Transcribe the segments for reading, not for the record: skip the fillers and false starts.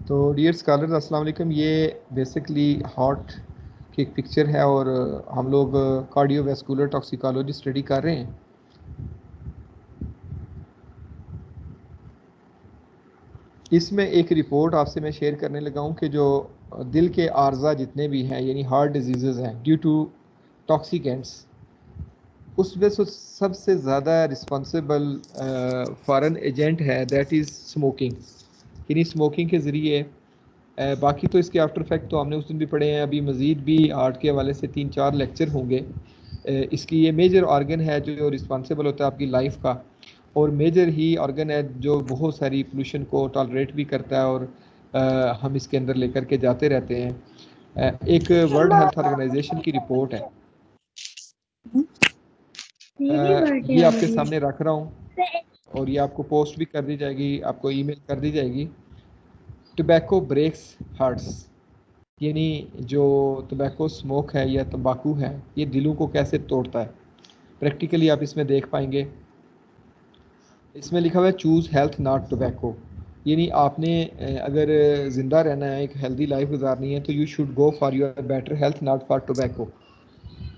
तो dear scholars अस्सलाम वालेकुम। ये बेसिकली हार्ट की एक पिक्चर है और हम लोग कार्डियोवैस्कुलर टॉक्सिकोलॉजी स्टडी कर रहे हैं। इसमें एक रिपोर्ट आपसे मैं शेयर करने लगा हूँ कि जो दिल के आर्जा जितने भी हैं यानी हार्ट डिजीज़ हैं ड्यू टू टॉक्सिकेंट्स, उसमें से सबसे ज़्यादा रिस्पॉन्सिबल फॉरेन एजेंट है दैट इज़ स्मोकिंग। यानी स्मोकिंग के ज़रिए बाकी तो इसके आफ्टर इफेक्ट तो हमने उस दिन भी पढ़े हैं, अभी मज़ीद भी हार्ट के हवाले से 3-4 लेक्चर होंगे। इसकी ये मेजर ऑर्गन है जो रिस्पॉन्सिबल होता है आपकी लाइफ का, और मेजर ही ऑर्गन है जो बहुत सारी पोल्यूशन को टॉलरेट भी करता है और हम इसके अंदर लेकर के जाते रहते हैं। एक वर्ल्ड हेल्थ ऑर्गेनाइजेशन की रिपोर्ट है, ये आपके सामने रख रहा हूँ और ये आपको पोस्ट भी कर दी जाएगी, आपको ईमेल कर दी जाएगी। टोबैको ब्रेक्स हार्ट्स, यानी जो टोबैको स्मोक है या तंबाकू है ये दिलों को कैसे तोड़ता है। प्रैक्टिकली आप इसमें देख पाएंगे, इसमें लिखा हुआ है चूज़ हेल्थ नॉट टोबैको, यानी आपने अगर ज़िंदा रहना है, एक हेल्दी लाइफ गुजारनी है, तो you should go for your better health not for tobacco.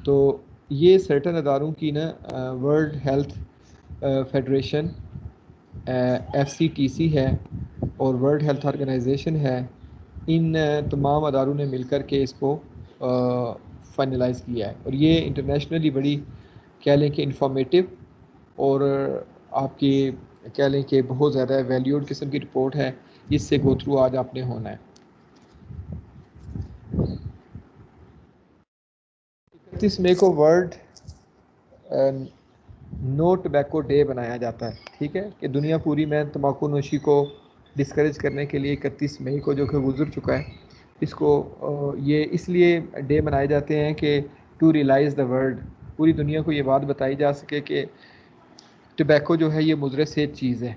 तो ये सर्टन अदारों की ना वर्ल्ड हेल्थ फेडरेशन FCTC है और वर्ल्ड हेल्थ ऑर्गेनाइजेशन है, इन तमाम अदारों ने मिलकर के इसको फाइनलाइज़ किया है। और ये इंटरनेशनली बड़ी कह लें कि इंफॉर्मेटिव और आपकी कह लें कि बहुत ज़्यादा वैल्यूड किस्म की रिपोर्ट है। इससे गो थ्रू आज आपने होना है। 31 मई को वर्ल्ड नो टोबैको डे बनाया जाता है। ठीक है कि दुनिया पूरी में तंबाकू नोशी को डिस्करेज करने के लिए 31 मई को जो कि गुजर चुका है, इसको ये इसलिए डे मनाए जाते हैं कि टू रियलाइज़ द वर्ल्ड, पूरी दुनिया को ये बात बताई जा सके कि टोबैको जो है ये मुज़र सेहत चीज़ है,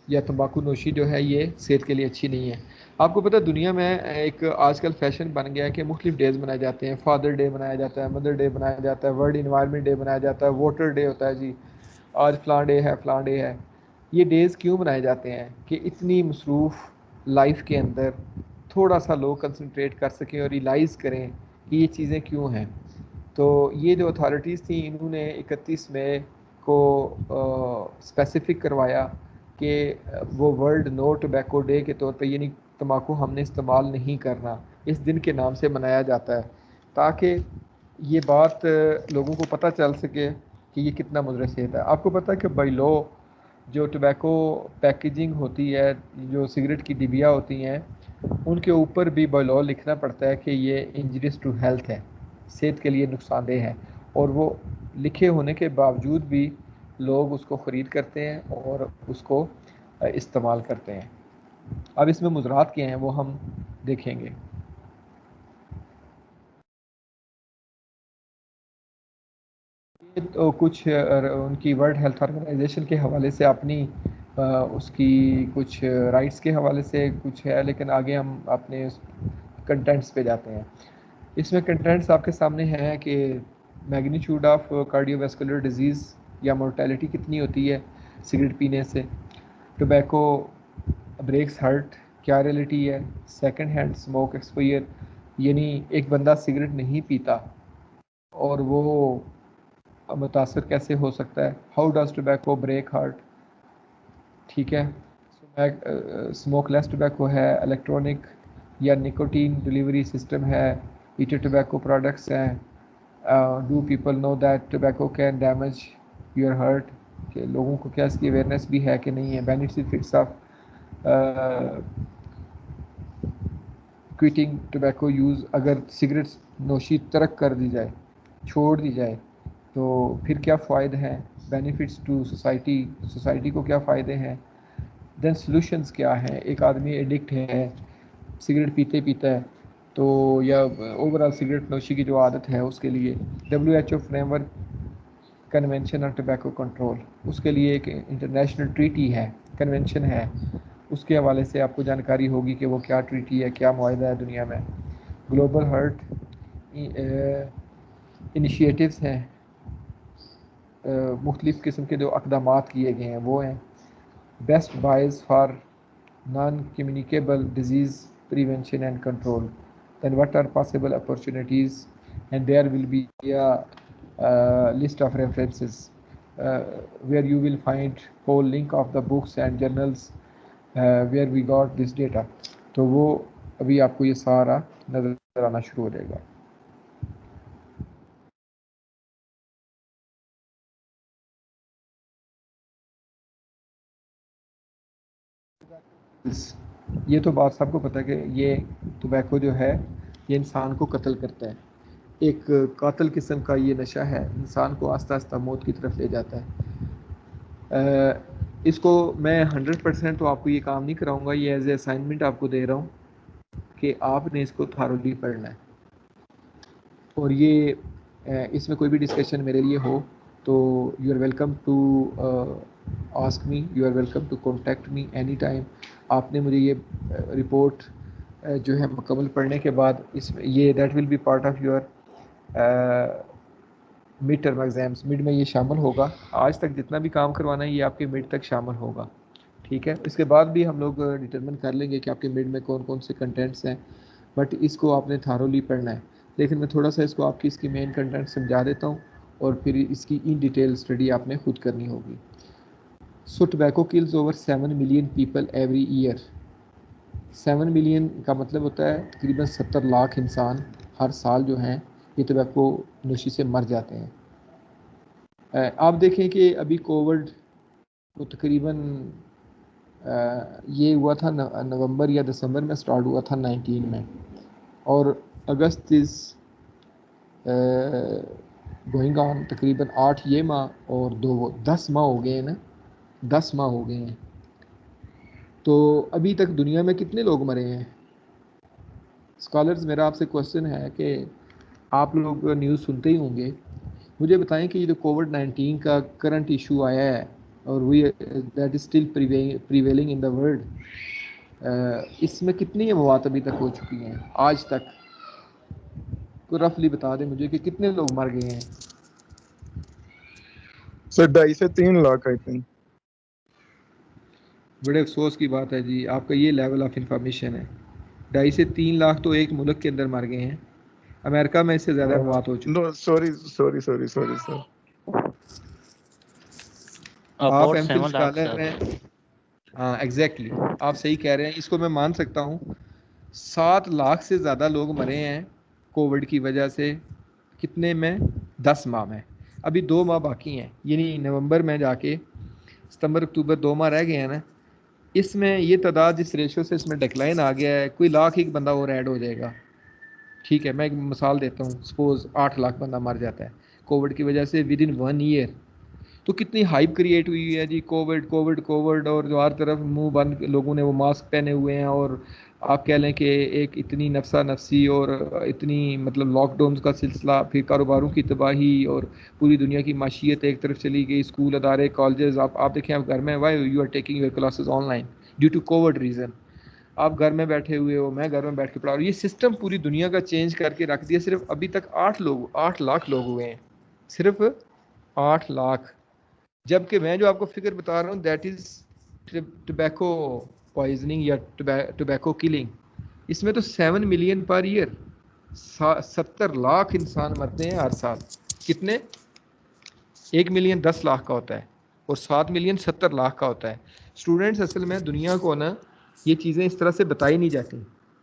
या तंबाकू नोशी जो है ये सेहत के लिए अच्छी नहीं है। आपको पता है दुनिया में एक आजकल फैशन बन गया है कि मुख्तलिफ डेज़ मनाए जाते हैं। फादर डे मनाया जाता है, मदर डे मनाया जाता है, वर्ल्ड इन्वायरमेंट डे मनाया जाता है, वाटर डे होता है जी, आज फ़लाँ डे है फ़लाँ डे है। ये डेज़ क्यों बनाए जाते हैं कि इतनी मसरूफ़ लाइफ के अंदर थोड़ा सा लोग कंसंट्रेट कर सकें और रियलाइज़ करें कि ये चीज़ें क्यों हैं। तो ये जो अथॉरिटीज़ थी इन्होंने 31 मई को स्पेसिफिक करवाया कि वो वर्ल्ड नो टोबैको डे के तौर पे, यानी तम्बाकू हमने इस्तेमाल नहीं करना, इस दिन के नाम से मनाया जाता है, ताकि ये बात लोगों को पता चल सके कि ये कितना मुज़र सेहत है। आपको पता है कि बाई लॉ जो टोबैको पैकेजिंग होती है, जो सिगरेट की डिबिया होती हैं, उनके ऊपर भी बाई लॉ लिखना पड़ता है कि ये इंजरीज टू हेल्थ है, सेहत के लिए नुकसानदेह है, और वो लिखे होने के बावजूद भी लोग उसको ख़रीद करते हैं और उसको इस्तेमाल करते हैं। अब इसमें मुज़रात क्या हैं वो हम देखेंगे। तो कुछ उनकी वर्ल्ड हेल्थ ऑर्गेनाइजेशन के हवाले से अपनी उसकी कुछ राइट्स के हवाले से कुछ है, लेकिन आगे हम अपने कंटेंट्स पे जाते हैं। इसमें कंटेंट्स आपके सामने हैं कि मैग्नीट्यूड ऑफ कार्डियोवैस्कुलर डिजीज़ या मोर्टेलिटी कितनी होती है सिगरेट पीने से। टोबैको ब्रेक्स हार्ट, क्या रियलिटी है। सेकंड हैंड स्मोक एक्सपोजर, यानी एक बंदा सिगरेट नहीं पीता और वो मुतासर कैसे हो सकता है। How does tobacco break heart, ठीक है। स्मोकलेस टोबैको है, इलेक्ट्रॉनिक या निकोटीन डिलीवरी सिस्टम है, हीटेड टोबैको प्रोडक्ट्स हैं। Do people know that tobacco can damage your heart, कि लोगों को क्या इसकी अवेयरनेस भी है कि नहीं है। Benefits of quitting tobacco use, अगर सिगरेट नोशी तर्क कर दी जाए, छोड़ दी जाए, तो फिर क्या फ़ायदे हैं। बेनिफिट्स टू सोसाइटी, सोसाइटी को क्या फ़ायदे हैं। देन सॉल्यूशंस क्या हैं। एक आदमी एडिक्ट है, सिगरेट पीते पीता है, तो या ओवरऑल सिगरेट नोशी की जो आदत है उसके लिए WHO framework convention on tobacco control, उसके लिए एक इंटरनेशनल ट्रीटी है, कन्वेंशन है, उसके हवाले से आपको जानकारी होगी कि वो क्या ट्रीटी है, क्या मुआहदा है दुनिया में। ग्लोबल हार्ट इनिशिएटिव्स हैं, मुख्तलिफ़ किस्म के जो अक़दामात किए गए हैं वो हैं। Best buys for non communicable diseases prevention and control, then what are possible opportunities, and there will be a list of references where you will find whole link of the books and journals where we got this data. तो वो अभी आपको ये सारा नज़र आना शुरू हो जाएगा. ये तो बात सबको पता है कि ये टोबैको जो है ये इंसान को कत्ल करता है. एक कातिल किस्म का ये नशा है, इंसान को आस्ता आस्ता मौत की तरफ ले जाता है. इसको मैं 100% तो आपको ये काम नहीं कराऊंगा, ये एज ए असाइनमेंट आपको दे रहा हूँ कि आपने इसको थारोली पढ़ना है. और ये इसमें कोई भी डिस्कशन मेरे लिए हो तो you are welcome to ask me, you are welcome to contact me any time. आपने मुझे ये रिपोर्ट जो है मुकम्मल पढ़ने के बाद इसमें ये that will B part of your mid term exams. Mid में ये शामिल होगा. आज तक जितना भी काम करवाना है ये आपके मिड तक शामिल होगा. ठीक है, इसके बाद भी हम लोग डिटरमिन कर लेंगे कि आपके मिड में कौन कौन से कंटेंट्स हैं, बट इसको आपने थारोली पढ़ना है. लेकिन मैं थोड़ा सा इसको आपकी इसकी मेन कंटेंट समझा देता हूँ और फिर इसकी इन डिटेल स्टडी आपने खुद करनी होगी. So tobacco kills over 7 million people every year. 7 million का मतलब होता है तकरीबन 70 लाख इंसान हर साल जो हैं ये टोबैको नोशी से मर जाते हैं. आप देखें कि अभी कोविड तो तकरीबन ये हुआ था नवंबर या दिसंबर में स्टार्ट हुआ था 19 में, और अगस्त इज़ गोइंग ऑन तकरीबन 8 ये माह और 10 माह हो गए हैं ना, 10 माह हो गए हैं. तो अभी तक दुनिया में कितने लोग मरे हैं? स्कॉलर्स, मेरा आपसे क्वेश्चन है कि आप लोग न्यूज़ सुनते ही होंगे, मुझे बताएं कि ये जो कोविड-19 का करंट इशू आया है और we that is still prevailing in the world, इसमें कितनी मौत अभी तक हो चुकी हैं आज तक? तो रफली बता दें मुझे कि कितने लोग मर गए हैं. सर 2.5 से 3 लाख आई थिंक. बड़े अफसोस की बात है जी, आपका ये लेवल ऑफ इंफॉर्मेशन है. 2.5 से 3 लाख तो एक मुल्क के अंदर मर गए हैं. अमेरिका में इससे ज़्यादा मौत हो चुकी है. No sorry sir. आप एमफिल स्कॉलर हैं. हाँ एग्जैक्टली, आप सही कह रहे हैं, इसको मैं मान सकता हूँ. 7 लाख से ज़्यादा लोग मरे हैं कोविड की वजह से. कितने में? 10 माह में. अभी 2 माह बाकी हैं, यानी नवंबर में जाके सितंबर अक्टूबर 2 माह रह गए हैं ना. इसमें ये तादाद जिस रेशो से इसमें डिक्लाइन आ गया है, कोई लाख एक बंदा और ऐड हो जाएगा. ठीक है, मैं एक मिसाल देता हूँ, सपोज 8 लाख बंदा मर जाता है कोविड की वजह से विद इन 1 ईयर. तो कितनी हाइप क्रिएट हुई है जी, कोविड कोविड कोविड, और जो हर तरफ मुंह बंद लोगों ने वो मास्क पहने हुए हैं, और आप कह लें कि एक इतनी नफसा नफसी और इतनी मतलब लॉकडाउन का सिलसिला, फिर कारोबारों की तबाही और पूरी दुनिया की माशियत एक तरफ चली गई. स्कूल अदारे कॉलेजेस, आप देखें आप घर में, why you are taking your classes online due to Covid reason. आप घर में बैठे हुए हो, मैं घर में बैठ के पढ़ा रहा हूँ. ये सिस्टम पूरी दुनिया का चेंज करके रख दिया. सिर्फ अभी तक 8 लाख लोग हुए हैं, सिर्फ 8 लाख. जबकि मैं जो आपको फिगर बता रहा हूँ दैट इज़ टोबैको पॉइजनिंग या टोबैको किलिंग. इसमें तो 7 मिलियन पर ईयर, 70 लाख इंसान मरते हैं हर साल. कितने? 1 मिलियन 10 लाख का होता है और 7 मिलियन 70 लाख का होता है. स्टूडेंट्स, असल में दुनिया को ना ये चीज़ें इस तरह से बताई नहीं जाती.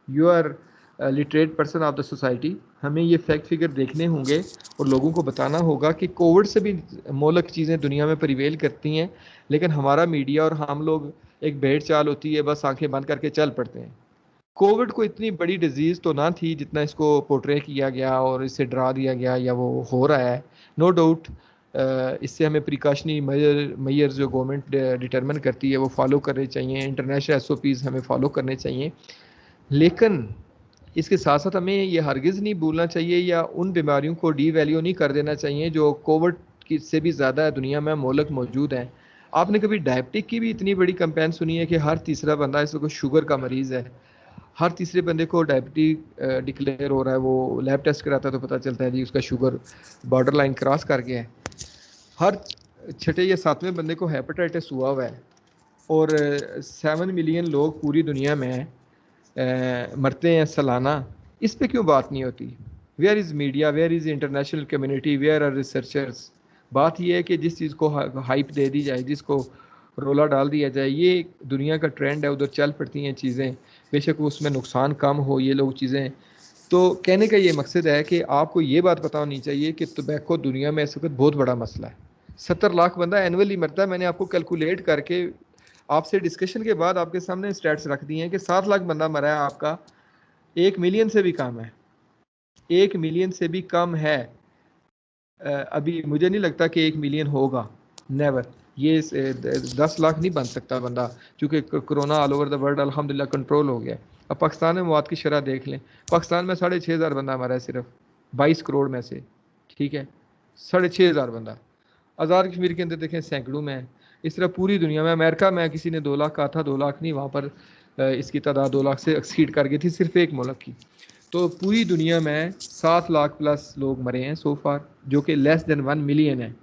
You are literate person of the society, हमें ये फैक्ट फिगर देखने होंगे और लोगों को बताना होगा कि कोविड से भी मोलक चीज़ें दुनिया में प्रिवेल करती हैं, लेकिन हमारा मीडिया और हम लोग एक भेड़ चाल होती है, बस आंखें बंद करके चल पड़ते हैं. कोविड को इतनी बड़ी डिजीज़ तो ना थी जितना इसको पोर्ट्रे किया गया और इससे डरा दिया गया या वो हो रहा है. नो डाउट इससे हमें प्रिकॉशनरी मेजर जो गवर्नमेंट डिटरमिन करती है वो फॉलो करने चाहिए, इंटरनेशनल SOPs हमें फॉलो करने चाहिए. लेकिन इसके साथ साथ हमें ये हरगिज़ नहीं भूलना चाहिए या उन बीमारियों को डी वैल्यू नहीं कर देना चाहिए जो कोविड की से भी ज़्यादा दुनिया में मोलक मौजूद हैं. आपने कभी डायबिटिक की भी इतनी बड़ी कंपेन सुनी है कि हर तीसरा बंदा इस वक्त शुगर का मरीज़ है, हर तीसरे बंदे को डायबिटिक डिक्लेयर हो रहा है. वो लैब टेस्ट कराता है तो पता चलता है जी उसका शुगर बॉर्डर लाइन क्रॉस कर गया है. हर 6 या 7वें बंदे को हेपेटाइटिस हुआ है और 7 मिलियन लोग पूरी दुनिया में हैं. मरते हैं सालाना, इस पे क्यों बात नहीं होती? Where is media, where is international community, where are researchers? बात यह है कि जिस चीज़ को हाइप दे दी जाए, जिसको रोला डाल दिया जाए, ये दुनिया का ट्रेंड है, उधर चल पड़ती हैं चीज़ें, बेशक उसमें नुकसान कम हो, ये लोग चीज़ें। तो कहने का ये मकसद है कि आपको ये बात पता होनी चाहिए कि टोबैको दुनिया में इस वक्त बहुत बड़ा मसला है। 70 लाख बंदा एनुअली मरता है। मैंने आपको कैलकुलेट करके आपसे डिस्कशन के बाद आपके सामने स्टैट्स रख दिए हैं कि 7 लाख बंदा मरा है आपका, 1 मिलियन से भी कम है, 1 मिलियन से भी कम है। अभी मुझे नहीं लगता कि 1 मिलियन होगा, नेवर। ये 10 लाख नहीं बन सकता बंदा, क्योंकि corona all over the world अल्हम्दुलिल्लाह कंट्रोल हो गया। अब पाकिस्तान में मौत की शरह देख लें, पाकिस्तान में 6,500 बंदा मरा है सिर्फ 22 करोड़ में से, ठीक है, 6,500 बंदा। आज़ाद कश्मीर के अंदर देखें सैकड़ों में है। इस तरह पूरी दुनिया में, अमेरिका में किसी ने 2 लाख कहा था, 2 लाख नहीं, वहाँ पर इसकी तादाद 2 लाख से एक्सीड कर गई थी सिर्फ एक मुल्क की। तो पूरी दुनिया में 7 लाख प्लस लोग मरे हैं सो फार, जो कि लेस देन 1 मिलियन है।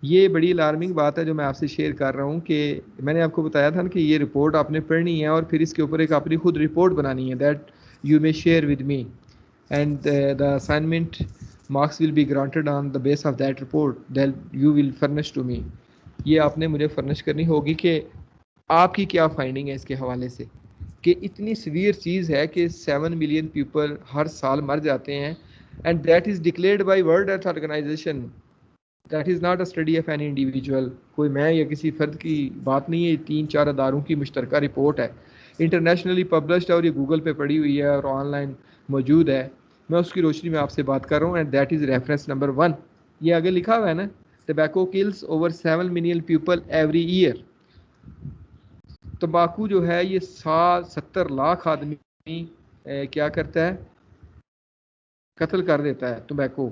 ये बड़ी अलार्मिंग बात है जो मैं आपसे शेयर कर रहा हूँ कि मैंने आपको बताया था ना कि ये रिपोर्ट आपने पढ़नी है और फिर इसके ऊपर एक अपनी खुद रिपोर्ट बनानी है, that you may share with me, and the assignment marks will be granted on the base of that report that you will furnish to me. ये आपने मुझे फर्निश करनी होगी कि आपकी क्या फाइंडिंग है इसके हवाले से, कि इतनी सीवियर चीज़ है कि 7 मिलियन पीपल हर साल मर जाते हैं, and that is declared by World Health Organization. That is not a study of any individual, कोई मैं या किसी फ़र्द की बात नहीं है, 3-4 अदारों की मुश्तरका रिपोर्ट है, इंटरनेशनली पब्लिश्ड है, और ये गूगल पे पड़ी हुई है और ऑनलाइन मौजूद है। मैं उसकी रोशनी में आपसे बात कर रहा हूँ, and that is reference number 1। ये आगे लिखा हुआ है ना, tobacco kills over 7 million people every year. तंबाकू जो है ये 70 लाख आदमी क्या करता है, कत्ल कर देता है टंबाकू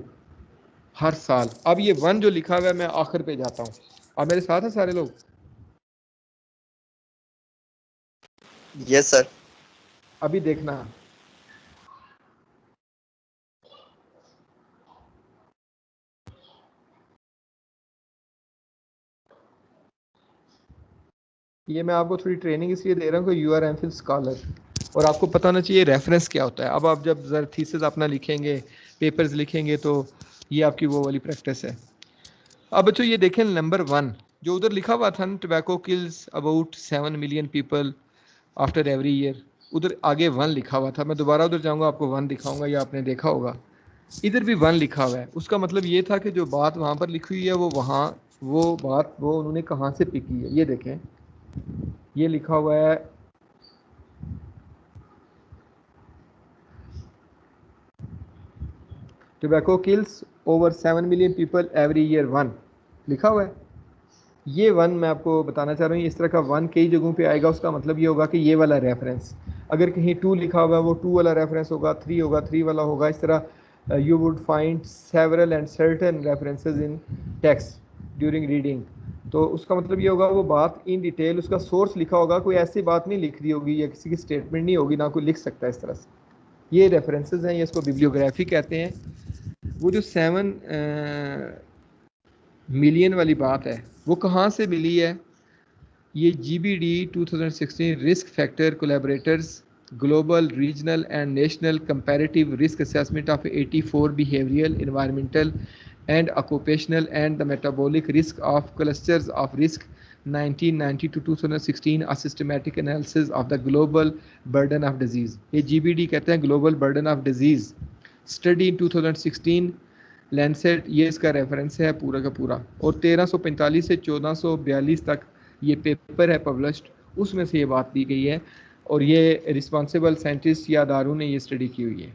हर साल। अब ये 1 जो लिखा हुआ है, मैं आखिर पे जाता हूँ, अब मेरे साथ हैं सारे लोग? Yes sir. अभी देखना, ये मैं आपको थोड़ी ट्रेनिंग इसलिए दे रहा हूँ कि यू आर एमफिल स्कॉलर और आपको पता होना चाहिए रेफरेंस क्या होता है। अब आप जब जरा थीसिस अपना लिखेंगे, पेपर्स लिखेंगे, तो ये आपकी वो वाली प्रैक्टिस है। अब बच्चों ये देखें नंबर 1 जो उधर लिखा हुआ था, tobacco kills about 7 million people after every year, उधर आगे 1 लिखा हुआ था। मैं दोबारा उधर जाऊंगा, आपको 1 दिखाऊंगा, या आपने देखा होगा, इधर भी 1 लिखा हुआ है। उसका मतलब ये था कि जो बात वहाँ पर लिखी हुई है वो वहाँ, वो बात वो उन्होंने कहाँ से पिक की है। ये देखें, ये लिखा हुआ है tobacco kills over 7 million people every year, 1 लिखा हुआ है। ये 1 मैं आपको बताना चाह रहा हूँ, इस तरह का 1 कई जगहों पे आएगा, उसका मतलब ये होगा कि ये वाला रेफरेंस। अगर कहीं 2 लिखा हुआ है, वो 2 वाला रेफरेंस होगा, 3 होगा, 3 वाला होगा। इस तरह you would find several and certain references in text during reading. तो उसका मतलब ये होगा वो बात इन डिटेल, उसका सोर्स लिखा होगा, कोई ऐसी बात नहीं लिख दी होगी या किसी की स्टेटमेंट नहीं होगी, ना कोई लिख सकता है इस तरह से। ये रेफरेंसेस हैं, ये इसको बिब्लियोग्राफी कहते हैं। वो जो 7 मिलियन वाली बात है वो कहाँ से मिली है? ये GBD 2016 risk factor collaborators global regional and national comparative risk assessment of 84 behavioural environmental and occupational and the metabolic risk of clusters of risk 1990 to 2016 a systematic analysis of the global burden of disease। ये GBD कहते हैं global burden of disease study in 2016 Lancet, ये इसका reference है पूरा का पूरा। और 1345 से 1442 तक ये पेपर है पब्लिश्ड, उसमें से ये बात दी गई है, और ये रिस्पॉन्सिबल साइंटिस्ट या दारू ने ये स्टडी की हुई है।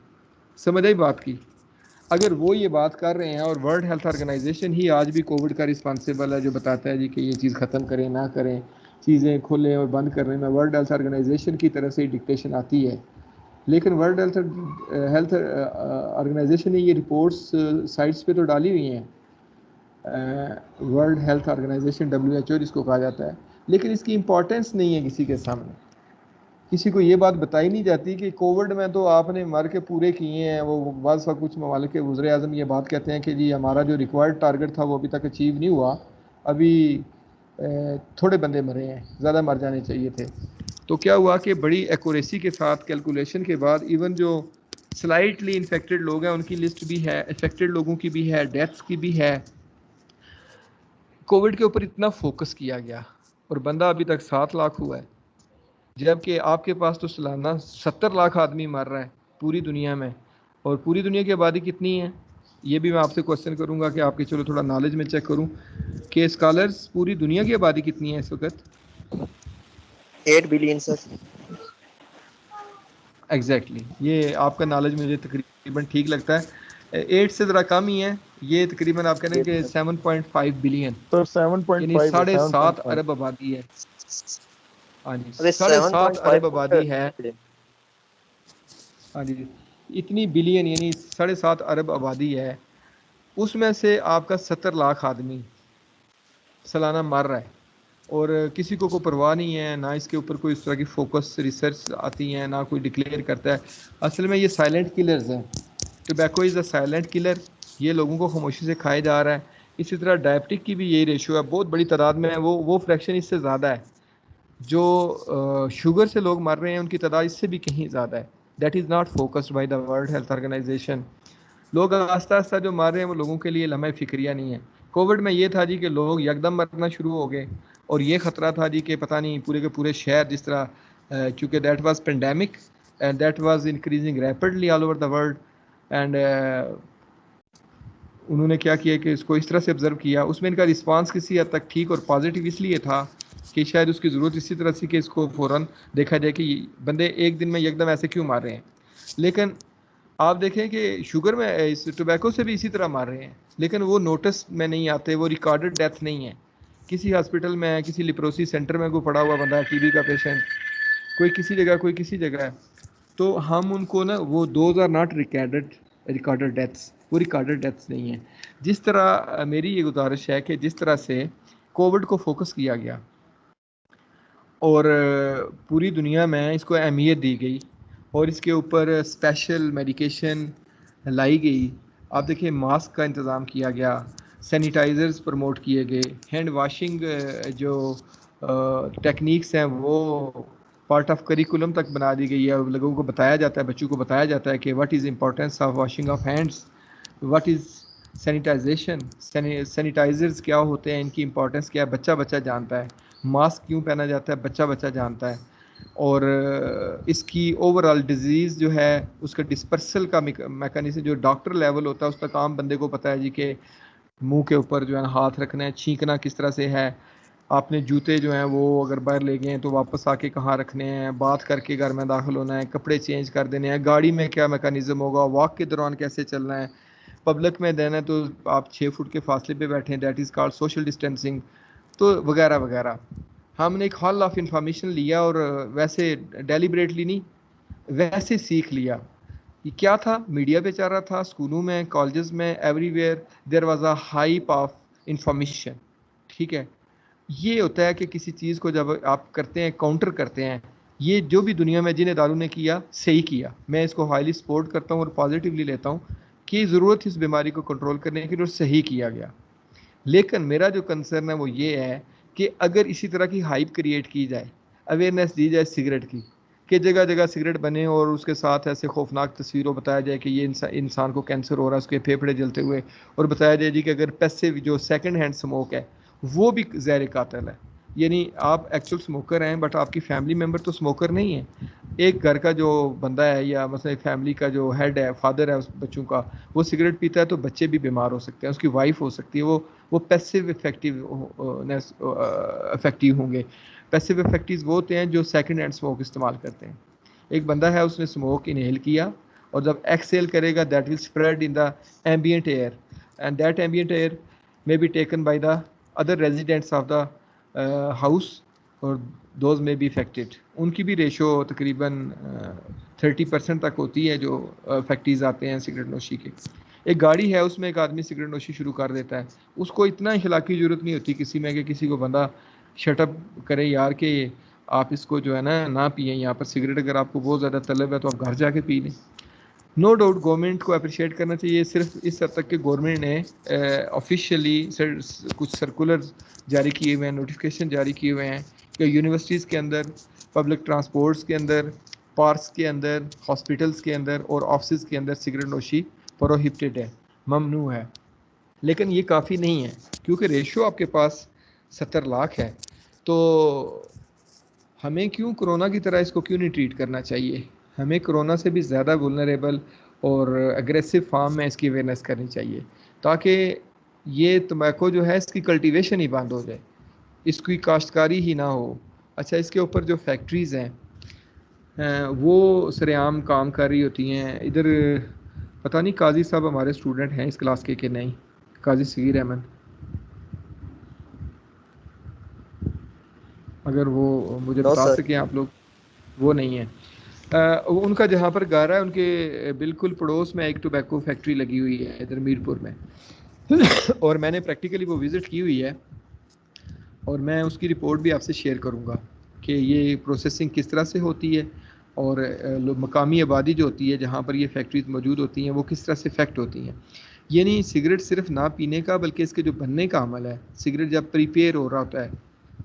समझ आई बात की? अगर वो ये बात कर रहे हैं, और वर्ल्ड हेल्थ ऑर्गेनाइजेशन ही आज भी कोविड का रिस्पॉन्सिबल है, जो बताता है जी कि ये चीज़ ख़त्म करें ना करें, चीज़ें खोलें और बंद करने में वर्ल्ड हेल्थ ऑर्गेनाइजेशन की तरफ से डिक्टेशन आती है। लेकिन वर्ल्ड हेल्थ ऑर्गेनाइजेशन ने ये रिपोर्ट्स साइट्स पे तो डाली हुई हैं, वर्ल्ड हेल्थ ऑर्गेनाइजेशन WHO जिसको कहा जाता है, लेकिन इसकी इम्पोर्टेंस नहीं है किसी के सामने। किसी को ये बात बताई नहीं जाती कि कोविड में तो आपने मर के पूरे किए हैं। वो बस कुछ ममालिक के वज़ीर आज़म ये बात कहते हैं कि जी हमारा जो रिक्वायर्ड टारगेट था वो अभी तक अचीव नहीं हुआ, अभी थोड़े बंदे मरे हैं, ज़्यादा मर जाने चाहिए थे। तो क्या हुआ कि बड़ी एक्यूरेसी के साथ कैलकुलेशन के बाद इवन जो स्लाइटली इन्फेक्टेड लोग हैं उनकी लिस्ट भी है, इफेक्टेड लोगों की भी है, डेथ्स की भी है। कोविड के ऊपर इतना फोकस किया गया और बंदा अभी तक 7 लाख हुआ है, जबकि आपके पास तो सालाना 70 लाख आदमी मर रहा है पूरी दुनिया में। और पूरी दुनिया की आबादी कितनी है ये भी मैं आपसे क्वेश्चन करूंगा कि आपकी चलो थोड़ा नॉलेज में चेक करूं कि स्कॉलर्स पूरी दुनिया की आबादी कितनी है इस वक्त? 8 बिलियन सर। एग्जैक्टली ये आपका नॉलेज मुझे तकरीबन ठीक लगता है। 8 से ज़रा कम ही है, ये तकरीबन आप कह रहे हैं कि 7.5 बिलियन, सर 7.5 यानी है, 7.5 7.5। अरब आबादी है। हाँ जी, अरे 7.5 अरब 7.5 आबादी है। हाँ जी, इतनी बिलियन यानी 7.5 अरब आबादी है, उसमें से आपका 70 लाख आदमी सालाना मर रहा है और किसी को कोई परवाह नहीं है, ना इसके ऊपर कोई इस तरह की फोकस रिसर्च आती है, ना कोई डिक्लेयर करता है। असल में ये साइलेंट किलर्स हैं। Tobacco is a silent killer, ये लोगों को खामोशी से खाया जा रहा है। इसी तरह डायबिटिक की भी यही रेशियो है, बहुत बड़ी तादाद में है, वो फ्रैक्शन इससे ज़्यादा है। जो शुगर से लोग मर रहे हैं उनकी तादाद इससे भी कहीं ज़्यादा है। That is not focused by the World Health Organization. लोग आस्ता आस्ता जो मार रहे हैं वो लोगों के लिए लम्हा फिक्रिया नहीं है। कोविड में ये था जी कि लोग यकदम मरना शुरू हो गए और ये ख़तरा था जी कि पता नहीं पूरे के पूरे शहर जिस तरह, क्योंकि that was pandemic and that was increasing rapidly all over the world. And उन्होंने क्या किया कि इसको इस तरह से ऑब्ज़र्व किया, उसमें इनका रिस्पांस किसी हद तक ठीक और पॉजिटिव इसलिए था कि शायद उसकी ज़रूरत इसी तरह से कि इसको फ़ौरन देखा जाए कि बंदे एक दिन में एकदम ऐसे क्यों मार रहे हैं। लेकिन आप देखें कि शुगर में इस टोबैको से भी इसी तरह मार रहे हैं, लेकिन वो नोटिस में नहीं आते, वो रिकॉर्डेड डेथ नहीं है। किसी हॉस्पिटल में, किसी लिप्रोसी सेंटर में कोई पड़ा हुआ बंदा है, टीबी का पेशेंट, कोई किसी जगह, कोई किसी जगह है, तो हम उनको ना, वो those are not recorded deaths, वो रिकॉर्डेड डेथ्स नहीं है। जिस तरह मेरी ये गुजारिश है कि जिस तरह से कोविड को फोकस किया गया और पूरी दुनिया में इसको अहमियत दी गई और इसके ऊपर स्पेशल मेडिकेशन लाई गई। आप देखिए मास्क का इंतज़ाम किया गया, सैनिटाइज़र्स प्रमोट किए गए, हैंड वाशिंग जो टेक्निक्स हैं वो पार्ट ऑफ करिकुलम तक बना दी गई है। लोगों को बताया जाता है, बच्चों को बताया जाता है कि what is importance of washing of hands, what is sanitization, sanitizers क्या होते हैं, इनकी इंपॉर्टेंस क्या है, बच्चा बच्चा जानता है। मास्क क्यों पहना जाता है, बच्चा बच्चा जानता है। और इसकी ओवरऑल डिजीज़ जो है उसका डिस्पर्सल का मैकेनिज्म जो डॉक्टर लेवल होता है उस तक आम बंदे को पता है जी कि मुंह के ऊपर जो है हाथ रखना है, छींकना किस तरह से है, आपने जूते जो हैं वो अगर बाहर ले गए हैं तो वापस आके कहाँ रखने हैं, बात करके घर में दाखिल होना है, कपड़े चेंज कर देने हैं, गाड़ी में क्या मैकेनिज्म होगा, वॉक के दौरान कैसे चलना है, पब्लिक में देना है तो आप 6 फुट के फासले पे बैठें, that is called social distancing, तो वगैरह वगैरह। हमने एक हॉल ऑफ इंफॉर्मेशन लिया और वैसे डेलिबरेटली नहीं, वैसे सीख लिया। ये क्या था, मीडिया पे चल रहा था, स्कूलों में, कॉलेजेस में, everywhere there was a hype of information. ठीक है, ये होता है कि किसी चीज़ को जब आप करते हैं, काउंटर करते हैं, ये जो भी दुनिया में जिन इदारों ने किया सही किया, मैं इसको हाईली सपोर्ट करता हूँ और पॉजिटिवली लेता हूँ कि ज़रूरत इस बीमारी को कंट्रोल करने की और सही किया गया। लेकिन मेरा जो कंसर्न है वो ये है कि अगर इसी तरह की हाइप क्रिएट की जाए, अवेयरनेस दी जाए सिगरेट की, कि जगह जगह सिगरेट बने और उसके साथ ऐसे खौफनाक तस्वीरों बताया जाए कि ये इंसान को कैंसर हो रहा है, उसके फेफड़े जलते हुए, और बताया जाए जी कि अगर पैसिव जो सेकंड हैंड स्मोक है वो भी ज़हर कातिल है, यानी आप एक्चुअल स्मोकर हैं बट आपकी फैमिली मेम्बर तो स्मोकर नहीं है। एक घर का जो बंदा है या मतलब फैमिली का जो हेड है, फादर है उस बच्चों का, वो सिगरेट पीता है तो बच्चे भी बीमार हो सकते हैं, उसकी वाइफ हो सकती है, वो पैसिव इफेक्टिव होंगे। पैसिव इफेक्टिव वो होते हैं जो सेकंड हैंड स्मोक इस्तेमाल करते हैं। एक बंदा है उसने स्मोक इनहेल किया और जब एक्सहेल करेगा that will spread in the ambient air and that ambient air may be taken by the other residents of the house और दोज में बी इफेक्टेड। उनकी भी रेशो तकरीबन 30% तक होती है जो इफेक्टिव आते हैं सिगरेट नोशी के। एक गाड़ी है उसमें एक आदमी सिगरेट नोशी शुरू कर देता है, उसको इतना इखलाकी ज़रूरत नहीं होती किसी में कि किसी को बंदा शटअप करे यार कि आप इसको जो है ना पिए, यहाँ पर सिगरेट अगर आपको बहुत ज़्यादा तलब है तो आप घर जाके पी लें। नो डाउट गवर्नमेंट को अप्रिशिएट करना चाहिए, सिर्फ इस हद तक कि गवर्नमेंट ने ऑफिशियली कुछ सर्कुलर जारी किए हुए हैं, नोटिफिकेशन जारी किए हुए हैं कि यूनिवर्सिटीज़ के अंदर, पब्लिक ट्रांसपोर्ट्स के अंदर, पार्क्स के अंदर, हॉस्पिटल्स के अंदर और ऑफिस के अंदर सिगरेट नोशी प्रोहिबिटेड है, ममनू है। लेकिन ये काफ़ी नहीं है, क्योंकि रेशो आपके पास 70 लाख है। तो हमें क्यों कोरोना की तरह इसको क्यों नहीं ट्रीट करना चाहिए? हमें कोरोना से भी ज़्यादा वुलनरेबल और एग्रेसिव फार्म में इसकी अवेयरनेस करनी चाहिए, ताकि ये तंबाकू जो है इसकी कल्टीवेशन ही बंद हो जाए, इसकी काश्तकारी ही ना हो। अच्छा, इसके ऊपर जो फैक्ट्रीज़ हैं वो सरेआम काम कर रही होती हैं। इधर पता नहीं काजी साहब हमारे स्टूडेंट हैं इस क्लास के कि नहीं, काजी सगीर अहमद, अगर वो मुझे नो बता सर। सकें आप लोग। वो नहीं है। उनका जहाँ पर घर है उनके बिल्कुल पड़ोस में एक टोबैको फैक्ट्री लगी हुई है इधर मीरपुर में और मैंने प्रैक्टिकली वो विज़िट की हुई है और मैं उसकी रिपोर्ट भी आपसे शेयर करूँगा कि ये प्रोसेसिंग किस तरह से होती है और मकामी आबादी जो होती है जहाँ पर ये फैक्ट्रीज मौजूद होती हैं वो किस तरह से इफ़ेक्ट होती हैं। ये नहीं सिगरेट सिर्फ ना पीने का, बल्कि इसके जो बनने का अमल है, सिगरेट जब प्रिपेयर हो रहा होता है,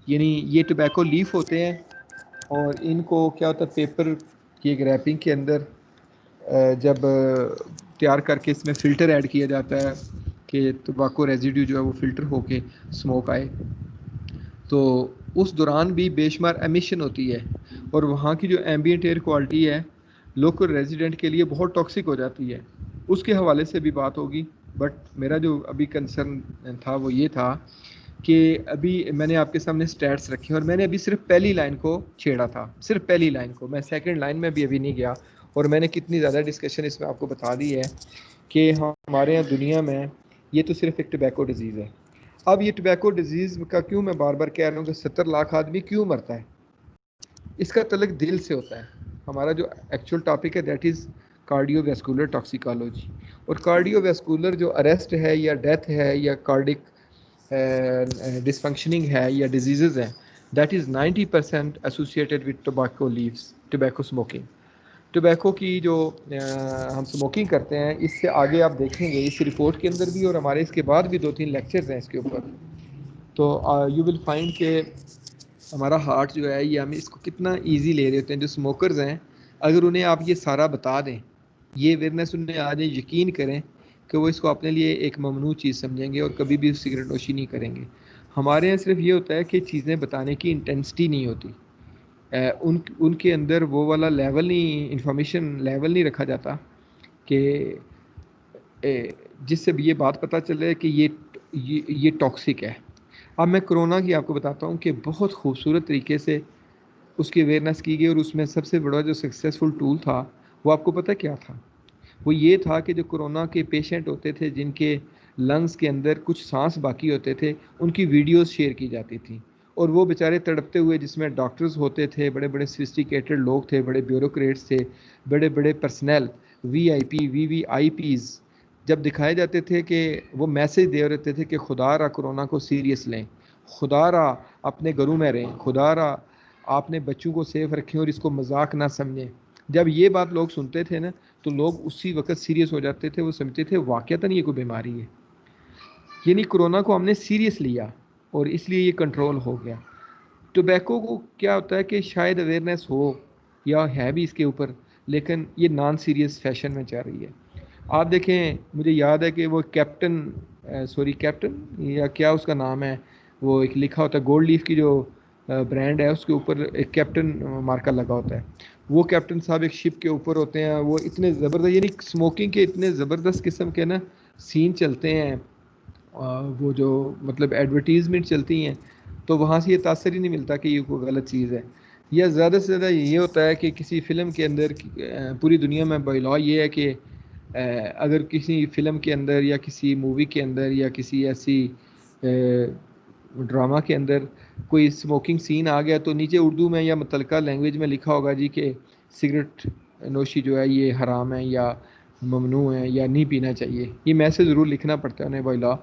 यानी ये टोबैको लीफ होते हैं और इनको क्या होता है, पेपर की एक रैपिंग के अंदर जब तैयार करके इसमें फ़िल्टर ऐड किया जाता है कि तंबाकू रेजिड्यू जो है वो फ़िल्टर होके स्मोक आए, तो उस दौरान भी बेशुमार एमिशन होती है और वहाँ की जो एम्बिएंट एयर क्वालिटी है लोकल रेजिडेंट के लिए बहुत टॉक्सिक हो जाती है। उसके हवाले से भी बात होगी, बट मेरा जो अभी कंसर्न था वो ये था कि अभी मैंने आपके सामने स्टैट्स रखे और मैंने अभी सिर्फ पहली लाइन को छेड़ा था, सिर्फ पहली लाइन को, मैं सेकंड लाइन में भी अभी नहीं गया और मैंने कितनी ज़्यादा डिस्कशन इसमें आपको बता दी है कि हमारे यहाँ दुनिया में ये तो सिर्फ एक टोबैको डिजीज़ है। अब ये टोबैको डिजीज़ का क्यों मैं बार बार कह रहा हूँ कि 70 लाख आदमी क्यों मरता है, इसका तल्लुक दिल से होता है। हमारा जो एक्चुअल टॉपिक है दैट इज़ कार्डियोवैस्कुलर टॉक्सिकोलॉजी, और कार्डियोवैस्कुलर जो अरेस्ट है या डेथ है या कार्डिक डिसफंक्शनिंग है या डिजीज़ हैं, that is 90% associated with tobacco leaves, tobacco smoking. Tobacco की जो हम स्मोकिंग करते हैं, इससे आगे आप देखेंगे इस रिपोर्ट के अंदर भी और हमारे इसके बाद भी 2-3 लेक्चर्स हैं इसके ऊपर, तो यू विल फाइंड के हमारा हार्ट जो है ये हम इसको कितना इजी ले रहे होते हैं। जो स्मोकर्स हैं, अगर उन्हें आप ये सारा बता दें, ये अवेयरनेस उन्हें आ जाए, यकीन करें कि वो इसको अपने लिए एक ममनू चीज़ समझेंगे और कभी भी सिगरेट नोशी नहीं करेंगे। हमारे यहाँ सिर्फ ये होता है कि चीज़ें बताने की इंटेंसिटी नहीं होती, उनके अंदर वो वाला लेवल नहीं, इंफॉर्मेशन लेवल नहीं रखा जाता कि जिससे भी ये बात पता चले कि ये टॉक्सिक है। अब मैं कोरोना की आपको बताता हूँ कि बहुत खूबसूरत तरीके से उसकी अवेयरनेस की गई और उसमें सबसे बड़ा जो सक्सेसफुल टूल था वो आपको पता क्या था? वो ये था कि जो कोरोना के पेशेंट होते थे जिनके लंग्स के अंदर कुछ सांस बाकी होते थे, उनकी वीडियोस शेयर की जाती थी और वो बेचारे तड़पते हुए, जिसमें डॉक्टर्स होते थे, बड़े बड़े सोफिस्टिकेटेड लोग थे, बड़े ब्यूरोक्रेट्स थे, बड़े बड़े पर्सनल वीआईपी वीवीआईपीज़, जब दिखाए जाते थे कि वो मैसेज दे रहे थे कि खुदा रा कोरोना को सीरियस लें, खुदा रा अपने घरों में रहें, खुदा रा आपने बच्चों को सेफ रखें और इसको मजाक ना समझें। जब ये बात लोग सुनते थे ना, तो लोग उसी वक्त सीरियस हो जाते थे, वो समझते थे वाक़तन ये कोई बीमारी है। यानी कोरोना को हमने सीरियस लिया और इसलिए ये कंट्रोल हो गया। टोबैको को क्या होता है कि शायद अवेयरनेस हो या है भी इसके ऊपर, लेकिन ये नॉन सीरियस फैशन में चल रही है। आप देखें, मुझे याद है कि वो कैप्टन या क्या उसका नाम है, वो एक लिखा होता है गोल्ड लीफ की जो ब्रांड है उसके ऊपर एक कैप्टन मार्का लगा होता है। वो कैप्टन साहब एक शिप के ऊपर होते हैं, वो इतने ज़बरदस्त, यानी स्मोकिंग के इतने ज़बरदस्त किस्म के ना सीन चलते हैं, वो जो मतलब एडवर्टीज़मेंट चलती हैं, तो वहाँ से ये तासर ही नहीं मिलता कि ये कोई गलत चीज़ है। या ज़्यादा से ज़्यादा ये होता है कि किसी फ़िल्म के अंदर पूरी दुनिया में बाय लॉ ये है कि अगर किसी फ़िल्म के अंदर या किसी मूवी के अंदर या किसी ऐसी ड्रामा के अंदर कोई स्मोकिंग सीन आ गया, तो नीचे उर्दू में या मुतलका लैंग्वेज में लिखा होगा जी कि सिगरेट नोशी जो है ये हराम है या ममनू है या नहीं पीना चाहिए। ये मैसेज ज़रूर लिखना पड़ता है उन्हें बाय लॉ।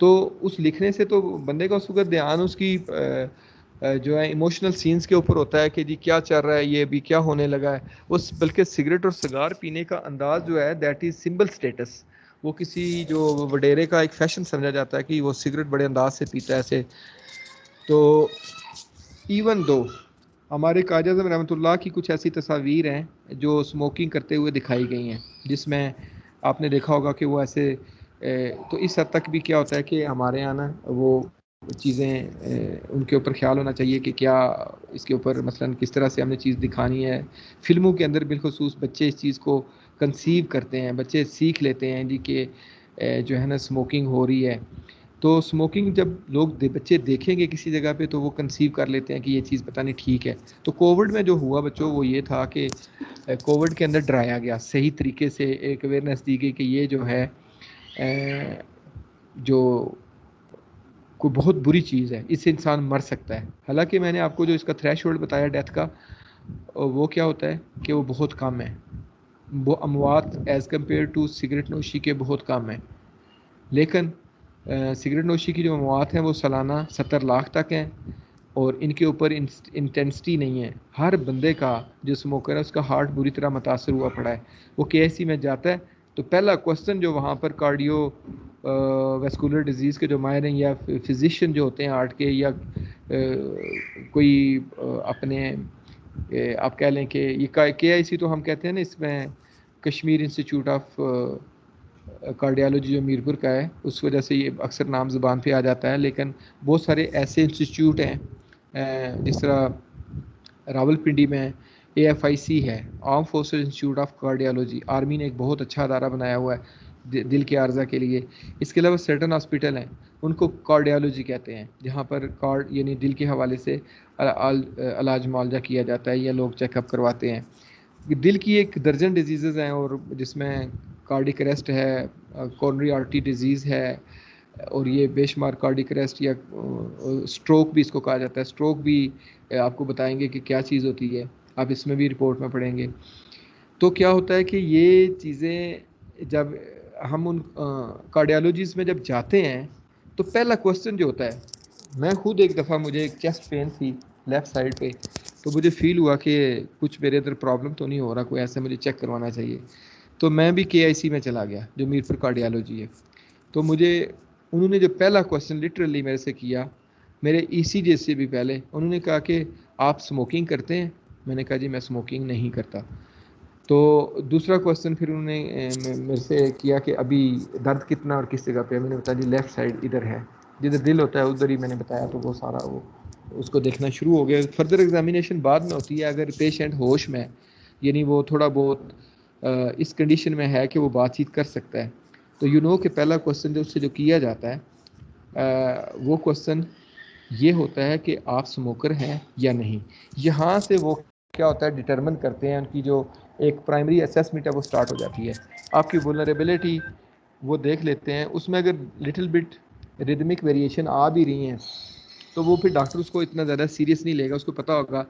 तो उस लिखने से तो बंदे का उस वक्त ध्यान उसकी जो है इमोशनल सीन्स के ऊपर होता है कि जी क्या चल रहा है, ये भी क्या होने लगा है। उस बल्कि सिगरेट और सिगार पीने का अंदाज़ जो है दैट इज़ सिंबल स्टेटस। वो किसी जो वडेरे का एक फ़ैशन समझा जाता है कि वो सिगरेट बड़े अंदाज से पीता है ऐसे। तो इवन दो हमारे काजी आज़म रहमतुल्लाह की कुछ ऐसी तस्वीर हैं जो स्मोकिंग करते हुए दिखाई गई हैं, जिसमें आपने देखा होगा कि वो ऐसे तो इस हद तक भी क्या होता है कि हमारे यहाँ ना वो चीज़ें उनके ऊपर ख्याल होना चाहिए कि क्या इसके ऊपर मसलन किस तरह से हमने चीज़ दिखानी है। फिल्मों के अंदर बिलखुसूस बच्चे इस चीज़ को कंसीव करते हैं, बच्चे सीख लेते हैं जी कि जो है ना स्मोकिंग हो रही है। तो स्मोकिंग जब बच्चे देखेंगे किसी जगह पे तो वो कंसीव कर लेते हैं कि ये चीज़ पता नहीं ठीक है। तो कोविड में जो हुआ बच्चों वो ये था कि कोविड के अंदर डराया गया, सही तरीके से एक अवेयरनेस दी गई कि ये जो है जो कोई बहुत बुरी चीज़ है, इससे इंसान मर सकता है। हालांकि मैंने आपको जो इसका थ्रेशोल्ड बताया डेथ का, वो क्या होता है कि वो बहुत कम है, वो अमवात एज़ कम्पेयर टू सिगरेट नोशी के बहुत कम है। लेकिन सिगरेट नोशी की जो अमवात हैं वो सालाना 70 लाख तक हैं और इनके ऊपर इंटेंसिटी नहीं है। हर बंदे का जो स्मोकर है उसका हार्ट बुरी तरह मुतासर हुआ पड़ा है। वो केएससी में जाता है तो पहला क्वेश्चन जो वहाँ पर कार्डियो वेस्कुलर डिजीज़ के जो माहिर हैं या फिजिशियन जो होते हैं हार्ट के या कोई अपने आप कह लें कि ये केआईसी तो हम कहते हैं ना, इसमें कश्मीर इंस्टीट्यूट ऑफ कार्डियोलॉजी जो मीरपुर का है, उस वजह से ये अक्सर नाम ज़ुबान पे आ जाता है। लेकिन बहुत सारे ऐसे इंस्टीट्यूट हैं जिस तरह रावलपिंडी में AFIC है, arm forces institute of cardiology, army ने एक बहुत अच्छा अदारा बनाया हुआ है दिल के आर्जा के लिए। इसके अलावा सर्टन हॉस्पिटल हैं उनको कार्डियोलॉजी कहते हैं, जहाँ पर कार्ड यानी दिल के हवाले से इलाज मुआवजा किया जाता है या लोग चेकअप करवाते हैं। दिल की एक दर्जन डिजीज़ हैं और जिसमें कार्डिक अरेस्ट है, कोरोनरी आर्टरी डिजीज़ है और ये बेशुमार कार्डिक अरेस्ट या स्ट्रोक भी इसको कहा जाता है। स्ट्रोक भी आपको बताएंगे कि क्या चीज़ होती है, आप इसमें भी रिपोर्ट में पढ़ेंगे। तो क्या होता है कि ये चीज़ें जब हम उन कार्डियोलॉजीज़ में जब जाते हैं तो पहला क्वेश्चन जो होता है, मैं खुद एक दफ़ा मुझे एक चेस्ट पेन थी लेफ़्ट साइड पे, तो मुझे फ़ील हुआ कि कुछ मेरे अंदर प्रॉब्लम तो नहीं हो रहा, कोई ऐसा मुझे चेक करवाना चाहिए। तो मैं भी KIC में चला गया जो मीरपुर कार्डियोलॉजी है। तो मुझे उन्होंने जो पहला क्वेश्चन लिटरली मेरे से किया, मेरे ECG से भी पहले उन्होंने कहा कि आप स्मोकिंग करते हैं? मैंने कहा जी मैं स्मोकिंग नहीं करता। तो दूसरा क्वेश्चन फिर उन्होंने मेरे से किया कि अभी दर्द कितना और किस जगह पे है? मैंने बताया जी लेफ़्ट साइड इधर है, जिधर दिल होता है उधर ही मैंने बताया। तो वो सारा वो उसको देखना शुरू हो गया। फर्दर एग्जामिनेशन बाद में होती है, अगर पेशेंट होश में यानी वो थोड़ा बहुत इस कंडीशन में है कि वो बातचीत कर सकता है, तो कि पहला क्वेश्चन जो उससे जो किया जाता है वो क्वेश्चन ये होता है कि आप स्मोकर हैं या नहीं। यहाँ से वो क्या होता है डिटरमिन करते हैं, उनकी जो एक प्राइमरी असेसमेंट है वो स्टार्ट हो जाती है। आपकी वल्नरेबिलिटी वो देख लेते हैं, उसमें अगर लिटिल बिट रिदमिक वेरिएशन आ भी रही हैं तो वो फिर डॉक्टर उसको इतना ज़्यादा सीरियस नहीं लेगा। उसको पता होगा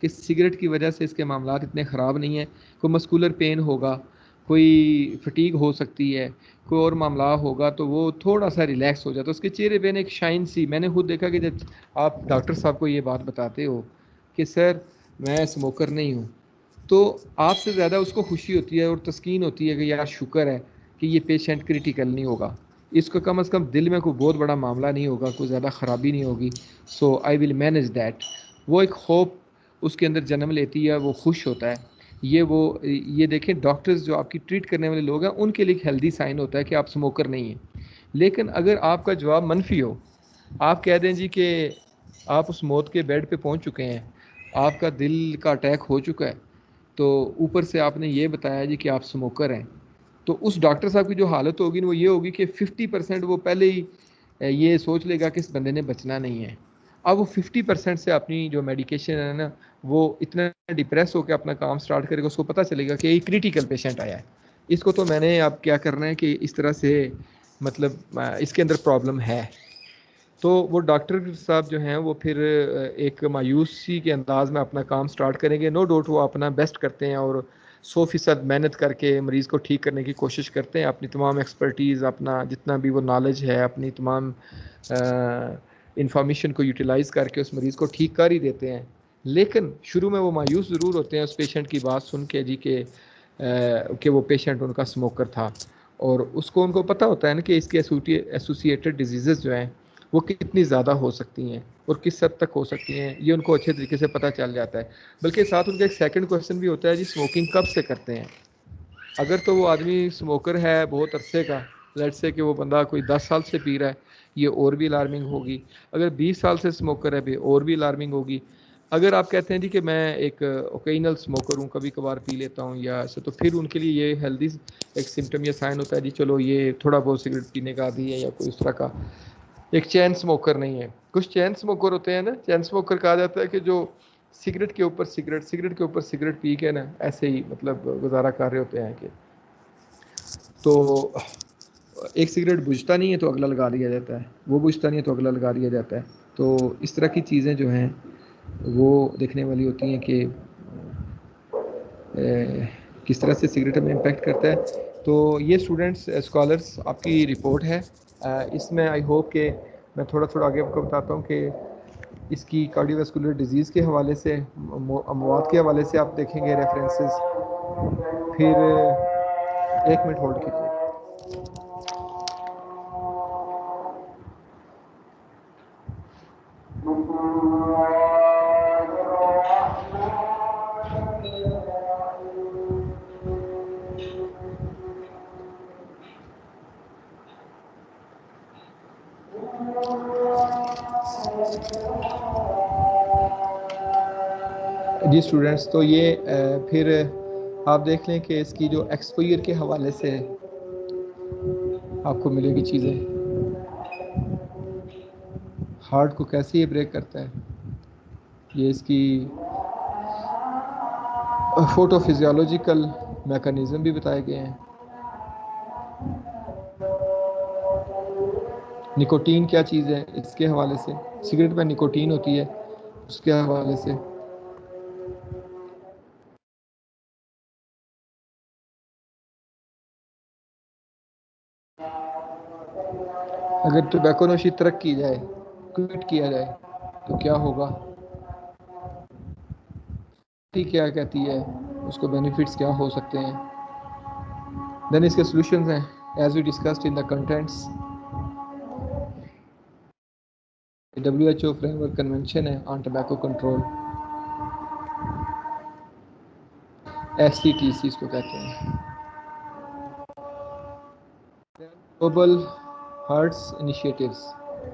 कि सिगरेट की वजह से इसके मामलात इतने ख़राब नहीं हैं। कोई मस्कुलर पेन होगा, कोई फटीग हो सकती है, कोई और मामला होगा तो वो थोड़ा सा रिलैक्स हो जाता है उसके चेहरे पे एक शाइन सी। मैंने खुद देखा कि जब आप डॉक्टर साहब को ये बात बताते हो कि सर मैं स्मोकर नहीं हूँ, तो आपसे ज़्यादा उसको खुशी होती है और तस्कीन होती है कि यार शुक्र है कि ये पेशेंट क्रिटिकल नहीं होगा, इसको कम से कम दिल में कोई बहुत बड़ा मामला नहीं होगा, कोई ज़्यादा ख़राबी नहीं होगी, सो आई विल मैनेज दैट। वो एक होप उसके अंदर जन्म लेती है, वो खुश होता है। ये देखें डॉक्टर्स जो आपकी ट्रीट करने वाले लोग हैं उनके लिए एक हेल्दी साइन होता है कि आप स्मोकर नहीं हैं। लेकिन अगर आपका जवाब मनफी हो, आप कह दें जी कि आप उस मौत के बेड पे पहुंच चुके हैं, आपका दिल का अटैक हो चुका है, तो ऊपर से आपने ये बताया जी कि आप स्मोकर हैं, तो उस डॉक्टर साहब की जो हालत होगी वो ये होगी कि 50% वो पहले ही ये सोच लेगा कि इस बंदे ने बचना नहीं है। अब वो 50% से अपनी जो मेडिकेशन है ना वो इतना डिप्रेस होकर अपना काम स्टार्ट करेगा, उसको पता चलेगा कि ये क्रिटिकल पेशेंट आया है, इसको तो मैंने अब क्या करना है कि इस तरह से मतलब इसके अंदर प्रॉब्लम है। तो वो डॉक्टर साहब जो हैं वो फिर एक मायूसी के अंदाज़ में अपना काम स्टार्ट करेंगे। नो डाउट वो अपना बेस्ट करते हैं और 100% मेहनत करके मरीज़ को ठीक करने की कोशिश करते हैं, अपनी तमाम एक्सपर्टीज़, अपना जितना भी वो नॉलेज है, अपनी तमाम इंफॉर्मेशन को यूटिलाइज़ करके उस मरीज़ को ठीक कर ही देते हैं। लेकिन शुरू में वो मायूस ज़रूर होते हैं उस पेशेंट की बात सुन के जी कि वो पेशेंट उनका स्मोकर था, और उनको पता होता है ना कि इसके एसोसिएटेड डिजीज़ जो हैं वो कितनी ज़्यादा हो सकती हैं। और किस हद तक हो सकती हैं, ये उनको अच्छे तरीके से पता चल जाता है। बल्कि साथ उनका एक सेकंड क्वेश्चन भी होता है जी, स्मोकिंग कब से करते हैं। अगर तो वो आदमी स्मोकर है बहुत अरसे का, लेट्स से कि वो बंदा कोई 10 साल से पी रहा है, ये और भी अलार्मिंग होगी। अगर 20 साल से स्मोकर है भी और भी अलार्मिंग होगी। अगर आप कहते हैं जी कि मैं एक ओकेजनल स्मोकर हूँ, कभी कभार पी लेता हूँ या ऐसे, तो फिर उनके लिए ये हेल्दी एक सिम्टम या साइन होता है जी, चलो ये थोड़ा बहुत सिगरेट पीने का आदी है या कोई इस तरह का, एक चैन स्मोकर नहीं है। कुछ चैन स्मोकर होते हैं ना, चैन स्मोकर कहा जाता है कि जो सिगरेट के ऊपर सिगरेट, सिगरेट के ऊपर सिगरेट पी के ना ऐसे ही मतलब गुजारा कर रहे होते हैं कि, तो एक सिगरेट बुझता नहीं है तो अगला लगा दिया जाता है, वो बुझता नहीं है तो अगला लगा दिया जाता है। तो इस तरह की चीज़ें जो हैं वो देखने वाली होती हैं कि किस तरह से सिगरेट में इम्पेक्ट करता है। तो ये स्टूडेंट्स स्कॉलर्स आपकी रिपोर्ट है। इसमें आई होप कि मैं थोड़ा थोड़ा आगे आपको बताता हूँ कि इसकी कार्डियोवैस्कुलर डिजीज़ के हवाले से, अमवात के हवाले से आप देखेंगे रेफरेंसेस। फिर 1 मिनट होल्ड कीजिए। जी स्टूडेंट्स, तो ये फिर आप देख लें कि इसकी जो एक्सपोजर के हवाले से आपको मिलेगी चीज़ें, हार्ट को कैसे ये ब्रेक करता है, ये इसकी फोटोफिजियोलॉजिकल मैकेनिज्म भी बताए गए हैं। निकोटीन क्या चीज़ है इसके हवाले से, सिगरेट में निकोटीन होती है उसके हवाले से। अगर टोबैको नोशी तर्क की जाए, क्विट किया जाए तो क्या होगा, क्या कहती है, उसको बेनिफिट्स क्या हो सकते हैं। देन इसके सॉल्यूशंस हैं as we discussed in the contents. WHO framework convention है ऑन टोबैको कंट्रोल, SCTC इसको कहते हैं। ग्लोबल हार्ट्स इनिशिएटिव्स,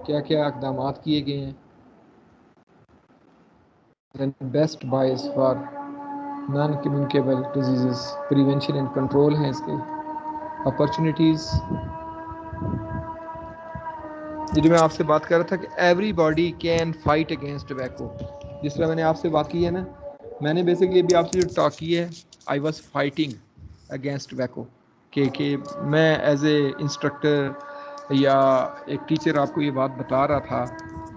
क्या क्या इकदाम किए गए हैं। Best bias for non communicable diseases, prevention and control हैं इसके। अपॉर्चुनिटीज़, ये जो मैं आपसे बात कर रहा था कि everybody can fight against tobacco, जिस तरह मैंने आपसे बात की है ना, मैंने बेसिकली अभी आपसे जो टॉक की है, I was fighting against tobacco कि मैं एज ए इंस्ट्रक्टर या एक टीचर आपको ये बात बता रहा था,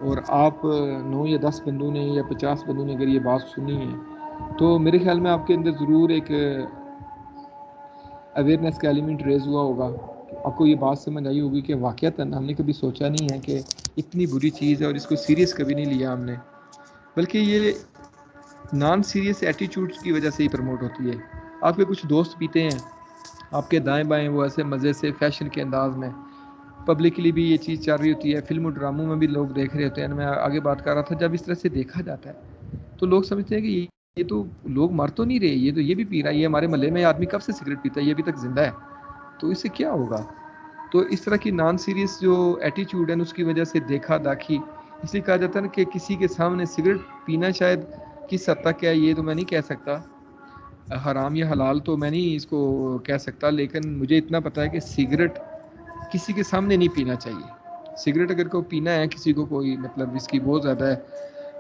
और आप 9 या 10 बंदों ने या 50 बंदों ने अगर ये बात सुनी है तो मेरे ख्याल में आपके अंदर ज़रूर एक अवेयरनेस का एलिमेंट रेज हुआ होगा। आपको ये बात समझ आई होगी कि वाक़यातन हमने कभी सोचा नहीं है कि इतनी बुरी चीज़ है और इसको सीरियस कभी नहीं लिया हमने, बल्कि ये नॉन सीरियस एटीट्यूड्स की वजह से ही प्रमोट होती है। आपके कुछ दोस्त पीते हैं, आपके दाएं बाएं वो ऐसे मज़े से फैशन के अंदाज में, पब्लिकली भी ये चीज़ चल रही होती है, फिल्म और ड्रामों में भी लोग देख रहे होते हैं। मैं आगे बात कर रहा था, जब इस तरह से देखा जाता है तो लोग समझते हैं कि ये तो लोग मर तो नहीं रहे, ये तो ये भी पी रहा है, ये हमारे महल्ले में आदमी कब से सिगरेट पीता है, ये अभी तक जिंदा है, तो इससे क्या होगा। तो इस तरह की नॉन सीरियस जो एटीट्यूड है उसकी वजह से देखा दाखी, इसलिए कहा जाता है ना कि किसी के सामने सिगरेट पीना शायद किस हद तक है ये तो मैं नहीं कह सकता, हराम या हलाल तो मैं नहीं इसको कह सकता, लेकिन मुझे इतना पता है कि सिगरेट किसी के सामने नहीं पीना चाहिए। सिगरेट अगर को पीना है किसी को, कोई मतलब इसकी बहुत ज़्यादा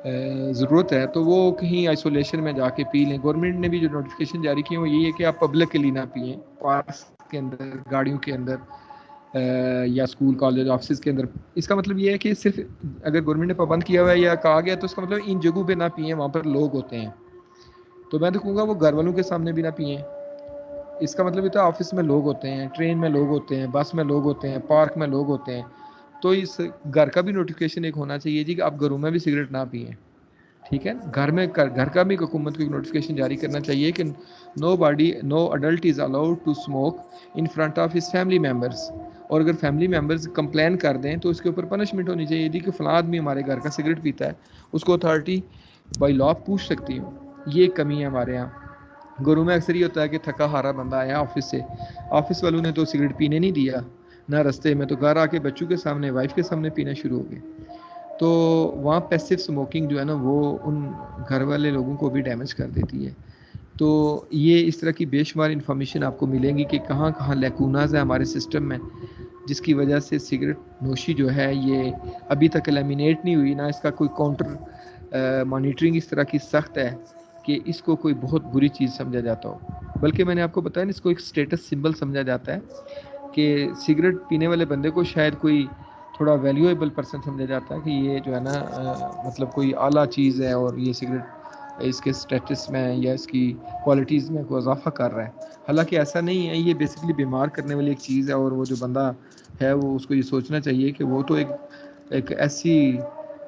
ज़रूरत है, तो वो कहीं आइसोलेशन में जाके पी लें। गवर्नमेंट ने भी जो नोटिफिकेशन जारी की है वो यही है कि आप पब्लिकली ना पिएं, पार्क्स के अंदर, गाड़ियों के अंदर या स्कूल कॉलेज ऑफिस के अंदर। इसका मतलब ये है कि सिर्फ अगर गवर्नमेंट ने पाबंद किया हुआ है या कहा गया तो इसका मतलब इन जगहों पे ना पिएं, वहाँ पर लोग होते हैं। तो मैं तो कहूँगा वो घर वालों के सामने भी ना पिएं। इसका मतलब ये तो ऑफिस में लोग होते हैं, ट्रेन में लोग होते हैं, बस में लोग होते हैं, पार्क में लोग होते हैं। तो इस घर का भी नोटिफिकेशन एक होना चाहिए जी कि आप घरों में भी सिगरेट ना पिएं, ठीक है। घर का भी हुकूमत को एक नोटिफिकेशन जारी करना चाहिए कि no adult is allowed to smoke in front of his family members. और अगर फैमिली मेम्बर्स कंप्लेन कर दें तो उसके ऊपर पनिशमेंट होनी चाहिए। यदि कि फ़लाँ आदमी हमारे घर का सिगरेट पीता है, उसको अथॉरिटी बाई लॉ पूछ सकती हूँ। ये कमी है हमारे यहाँ। घरों में अक्सर ये होता है कि थका हारा बंदा आया ऑफिस से, ऑफिस वालों ने तो सिगरेट पीने नहीं दिया ना रास्ते में, तो घर आके बच्चों के सामने, वाइफ के सामने पीना शुरू हो गए। तो वहाँ पैसिव स्मोकिंग जो है ना, वो उन घर वाले लोगों को भी डैमेज कर देती है। तो ये इस तरह की बेशुमार इन्फॉर्मेशन आपको मिलेंगी कि कहाँ कहाँ लैकूनाज है हमारे सिस्टम में, जिसकी वजह से सिगरेट नोशी जो है ये अभी तक एलिमिनेट नहीं हुई ना, इसका कोई काउंटर मॉनिटरिंग इस तरह की सख्त है कि इसको कोई बहुत बुरी चीज़ समझा जाता हो। बल्कि मैंने आपको बताया ना, इसको एक स्टेटस सिंबल समझा जाता है कि सिगरेट पीने वाले बंदे को शायद कोई थोड़ा वैल्यूएबल पर्सन समझा जाता है कि ये जो है ना मतलब कोई आला चीज़ है और ये सिगरेट इसके स्टेटस में या इसकी क्वालिटीज़ में कोई इजाफा कर रहा है। हालांकि ऐसा नहीं है, ये बेसिकली बीमार करने वाली एक चीज़ है। और वो जो बंदा है वो उसको ये सोचना चाहिए कि वो तो एक ऐसी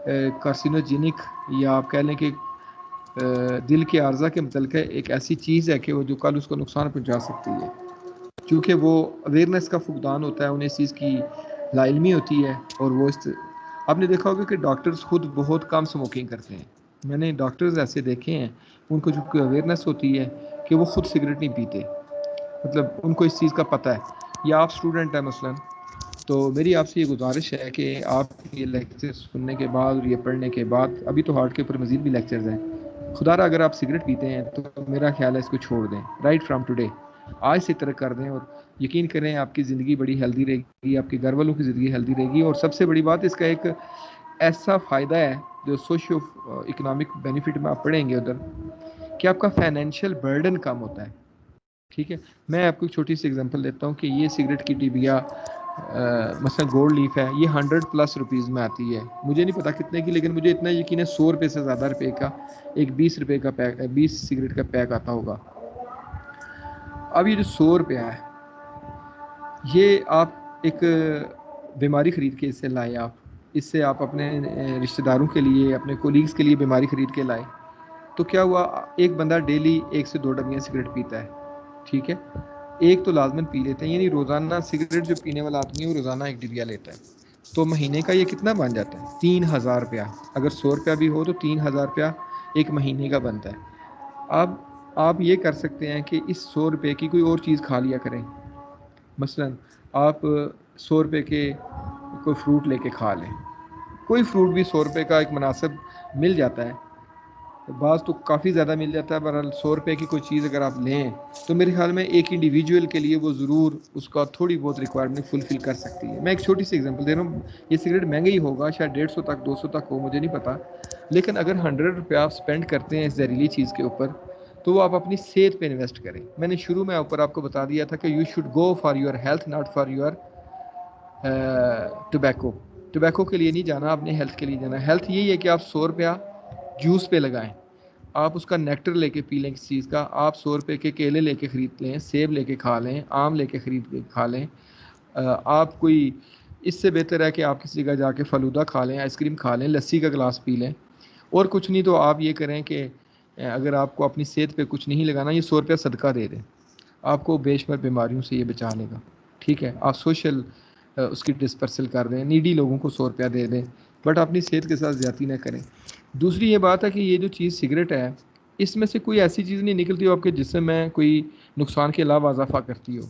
कार्सिनोजेनिक या आप कह लें कि दिल के आर्जा के मतलब एक ऐसी चीज़ है कि वो जो कल उसको नुकसान पहुंचा सकती है। क्योंकि वो अवेयरनेस का फुकदान होता है, उन्हें इस चीज़ की लाइलमी होती है। और वो आपने देखा होगा कि डॉक्टर्स खुद बहुत कम स्मोकिंग करते हैं। मैंने डॉक्टर्स ऐसे देखे हैं, उनको जो अवेयरनेस होती है कि वो खुद सिगरेट नहीं पीते, मतलब उनको इस चीज़ का पता है। या आप स्टूडेंट हैं मसलन, तो मेरी आपसे ये गुजारिश है कि आप ये लेक्चर सुनने के बाद और ये पढ़ने के बाद, अभी तो हार्ट के ऊपर मज़ीद भी लेक्चर्स हैं, खुदारा अगर आप सिगरेट पीते हैं तो मेरा ख्याल है इसको छोड़ दें राइट फ्रॉम टुडे। आज से तरक कर दें और यकीन करें आपकी ज़िंदगी बड़ी हेल्दी रहेगी, आपके घर वालों की ज़िंदगी हेल्दी रहेगी। और सबसे बड़ी बात, इसका एक ऐसा फ़ायदा है जो सोशियो इकोनॉमिक बेनिफिट में आप पढ़ेंगे उधर, कि आपका फाइनेंशियल बर्डन कम होता है। ठीक है, मैं आपको एक छोटी सी एग्जांपल देता हूँ कि ये सिगरेट की डिबिया मसलन गोल्ड लीफ है, ये 100+ रुपीज़ में आती है। मुझे नहीं पता कितने की, लेकिन मुझे इतना यकीन है 100 रुपये से ज़्यादा रुपये का एक 20 रुपये का पैक, 20 सिगरेट का पैक आता होगा। अब ये जो 100 रुपया है, ये आप एक बीमारी ख़रीद के इससे लाए, आप इससे आप अपने रिश्तेदारों के लिए, अपने कोलीग्स के लिए बीमारी ख़रीद के लाए, तो क्या हुआ, एक बंदा डेली 1 से 2 डब्बियाँ सिगरेट पीता है। ठीक है, एक तो लाजमन पी लेते हैं, यानी रोज़ाना सिगरेट जो पीने वाला आदमी है वो रोज़ाना एक डिबिया लेता है। तो महीने का ये कितना बन जाता है, 3000 रुपया। अगर 100 रुपया भी हो तो 3000 रुपया एक महीने का बनता है। अब आप ये कर सकते हैं कि इस 100 रुपये की कोई और चीज़ खा लिया करें। मसलन आप 100 रुपये के कोई फ्रूट लेके खा लें, कोई फ्रूट भी 100 रुपये का एक मुनासिब मिल जाता है, बाज़ तो काफ़ी ज़्यादा मिल जाता है। बहरहाल 100 रुपये की कोई चीज़ अगर आप लें तो मेरे ख्याल में एक इंडिविजुअल के लिए वो ज़रूर उसका थोड़ी बहुत रिक्वायरमेंट फुलफ़िल कर सकती है। मैं एक छोटी सी एग्जांपल दे रहा हूँ, ये सिगरेट महंगा ही होगा, शायद 150 तक 200 तक हो, मुझे नहीं पता, लेकिन अगर 100 रुपया आप स्पेंड करते हैं इस जहरीली चीज़ के ऊपर, तो वो आप अपनी सेहत पर इन्वेस्ट करें। मैंने शुरू में ऊपर आपको बता दिया था कि you should go for your health, not for your tobacco के लिए नहीं जाना, आपने हेल्थ के लिए जाना। हेल्थ यही है कि आप 100 रुपया जूस पे लगाएं, आप उसका नेक्टर लेके पी लें किसी चीज़ का, आप 100 रुपये के केले लेके ख़रीद लें, सेब लेके खा लें, आम लेके ख़रीद के खा लें। आप कोई, इससे बेहतर है कि आप किसी जगह जाके फ़लूदा खा लें, आइसक्रीम खा लें, लस्सी का गिलास पी लें। और कुछ नहीं तो आप ये करें कि अगर आपको अपनी सेहत पे कुछ नहीं लगाना, ये 100 रुपया सदका दे दें, आपको बेशुमार बीमारियों से ये बचा लेगा। ठीक है, आप सोशल उसकी डिस्पर्सल कर दें, नीडी लोगों को 100 रुपया दे दें, बट अपनी सेहत के साथ ज़्यादती ना करें। दूसरी ये बात है कि ये जो चीज़ सिगरेट है, इसमें से कोई ऐसी चीज़ नहीं निकलती हो आपके जिसम में कोई नुकसान के अलावा इजाफा करती हो।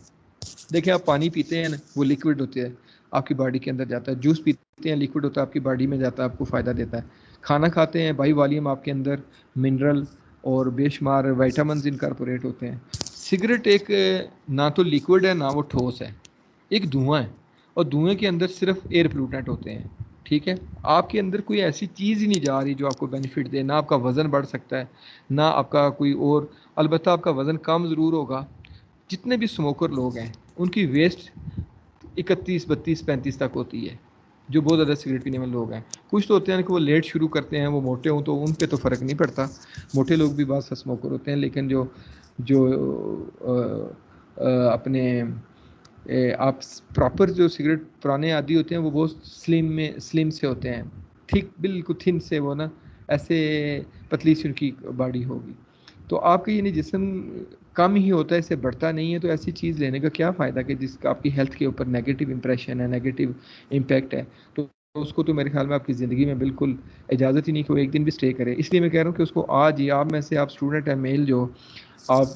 देखिए, आप पानी पीते हैं ना, वो लिक्विड होते हैं, आपकी बॉडी के अंदर जाता है। जूस पीते हैं, लिक्विड होता है, आपकी बॉडी में जाता है, आपको फ़ायदा देता है। खाना खाते हैं, बाई वॉल्यूम आपके अंदर मिनरल और बेशुमार विटामिन्स इनकॉर्पोरेट होते हैं। सिगरेट एक ना तो लिक्विड है ना वो ठोस है, एक धुआं है, और धुएं के अंदर सिर्फ एयर पोल्यूटेंट होते हैं। ठीक है, आपके अंदर कोई ऐसी चीज़ ही नहीं जा रही जो आपको बेनिफिट दे, ना आपका वज़न बढ़ सकता है ना आपका कोई और, अलबत्ता आपका वज़न कम ज़रूर होगा। जितने भी स्मोकर लोग हैं उनकी वेस्ट 31, 32, 35 तक होती है, जो बहुत ज़्यादा सिगरेट पीने वाले लोग हैं। कुछ तो होते हैं कि वो लेट शुरू करते हैं, वो मोटे हों तो उन पे तो फ़र्क नहीं पड़ता, मोटे लोग भी बहुत सा स्मोकर होते हैं। लेकिन जो जो अपने आप प्रॉपर जो सिगरेट पुराने आदी होते हैं वो बहुत स्लिम से होते हैं, थिक, बिल्कुल थिन से, वो ना ऐसे पतली सी उनकी बॉडी होगी। तो आपका यानी जिस्म कम ही होता है, इससे बढ़ता नहीं है, तो ऐसी चीज़ लेने का क्या फ़ायदा कि जिसका आपकी हेल्थ के ऊपर नेगेटिव इंप्रेशन है, नेगेटिव इम्पैक्ट है। तो उसको तो मेरे ख्याल में आपकी ज़िंदगी में बिल्कुल इजाज़त ही नहीं कि वो एक दिन भी स्टे करे। इसलिए मैं कह रहा हूँ कि उसको आज ही, आप में से आप स्टूडेंट हैं मेल जो, आप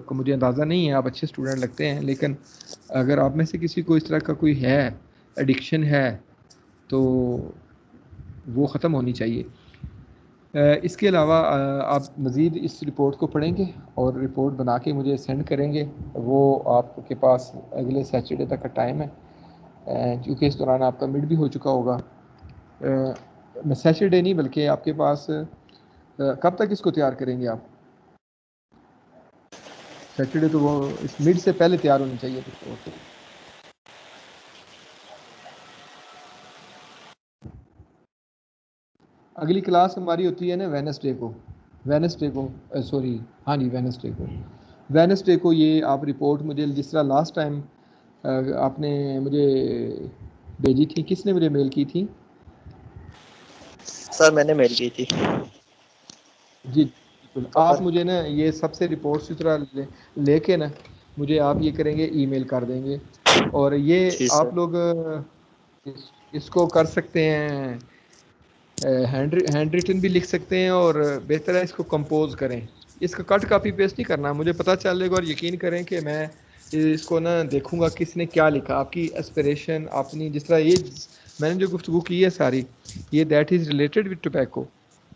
को मुझे अंदाज़ा नहीं है, आप अच्छे स्टूडेंट लगते हैं, लेकिन अगर आप में से किसी को इस तरह का कोई है, एडिक्शन है, तो वो ख़त्म होनी चाहिए। इसके अलावा आप मज़ीद इस रिपोर्ट को पढ़ेंगे और रिपोर्ट बना के मुझे सेंड करेंगे। वो आपके पास अगले सैटरडे तक का टाइम है, क्योंकि इस दौरान आपका मिड भी हो चुका होगा। मैं सैटरडे नहीं बल्कि आपके पास कब तक इसको तैयार करेंगे आप? सैटरडे तो वो इस मिड से पहले तैयार होनी चाहिए रिपोर्ट। अगली क्लास हमारी होती है ना वेडनेसडे को, सॉरी, हाँ जी वेडनेसडे को ये आप रिपोर्ट मुझे जिस तरह लास्ट टाइम आपने मुझे भेजी थी, किसने मुझे मेल की थी? सर मैंने मेल की थी। जी बिल्कुल, आप मुझे ना ये सबसे रिपोर्ट्स इस तरह लेके ना मुझे आप ये करेंगे, ईमेल कर देंगे। और ये आप लोग इसको कर सकते हैं, हैंड रिटन भी लिख सकते हैं, और बेहतर है इसको कंपोज करें। इसका कट कॉपी पेस्ट नहीं करना, मुझे पता चलेगा, और यकीन करें कि मैं इसको ना देखूंगा किसने क्या लिखा, आपकी एस्पिरेशन, अपनी जिस तरह ये मैंने जो गुफ्तगू की है सारी, ये that is related with tobacco,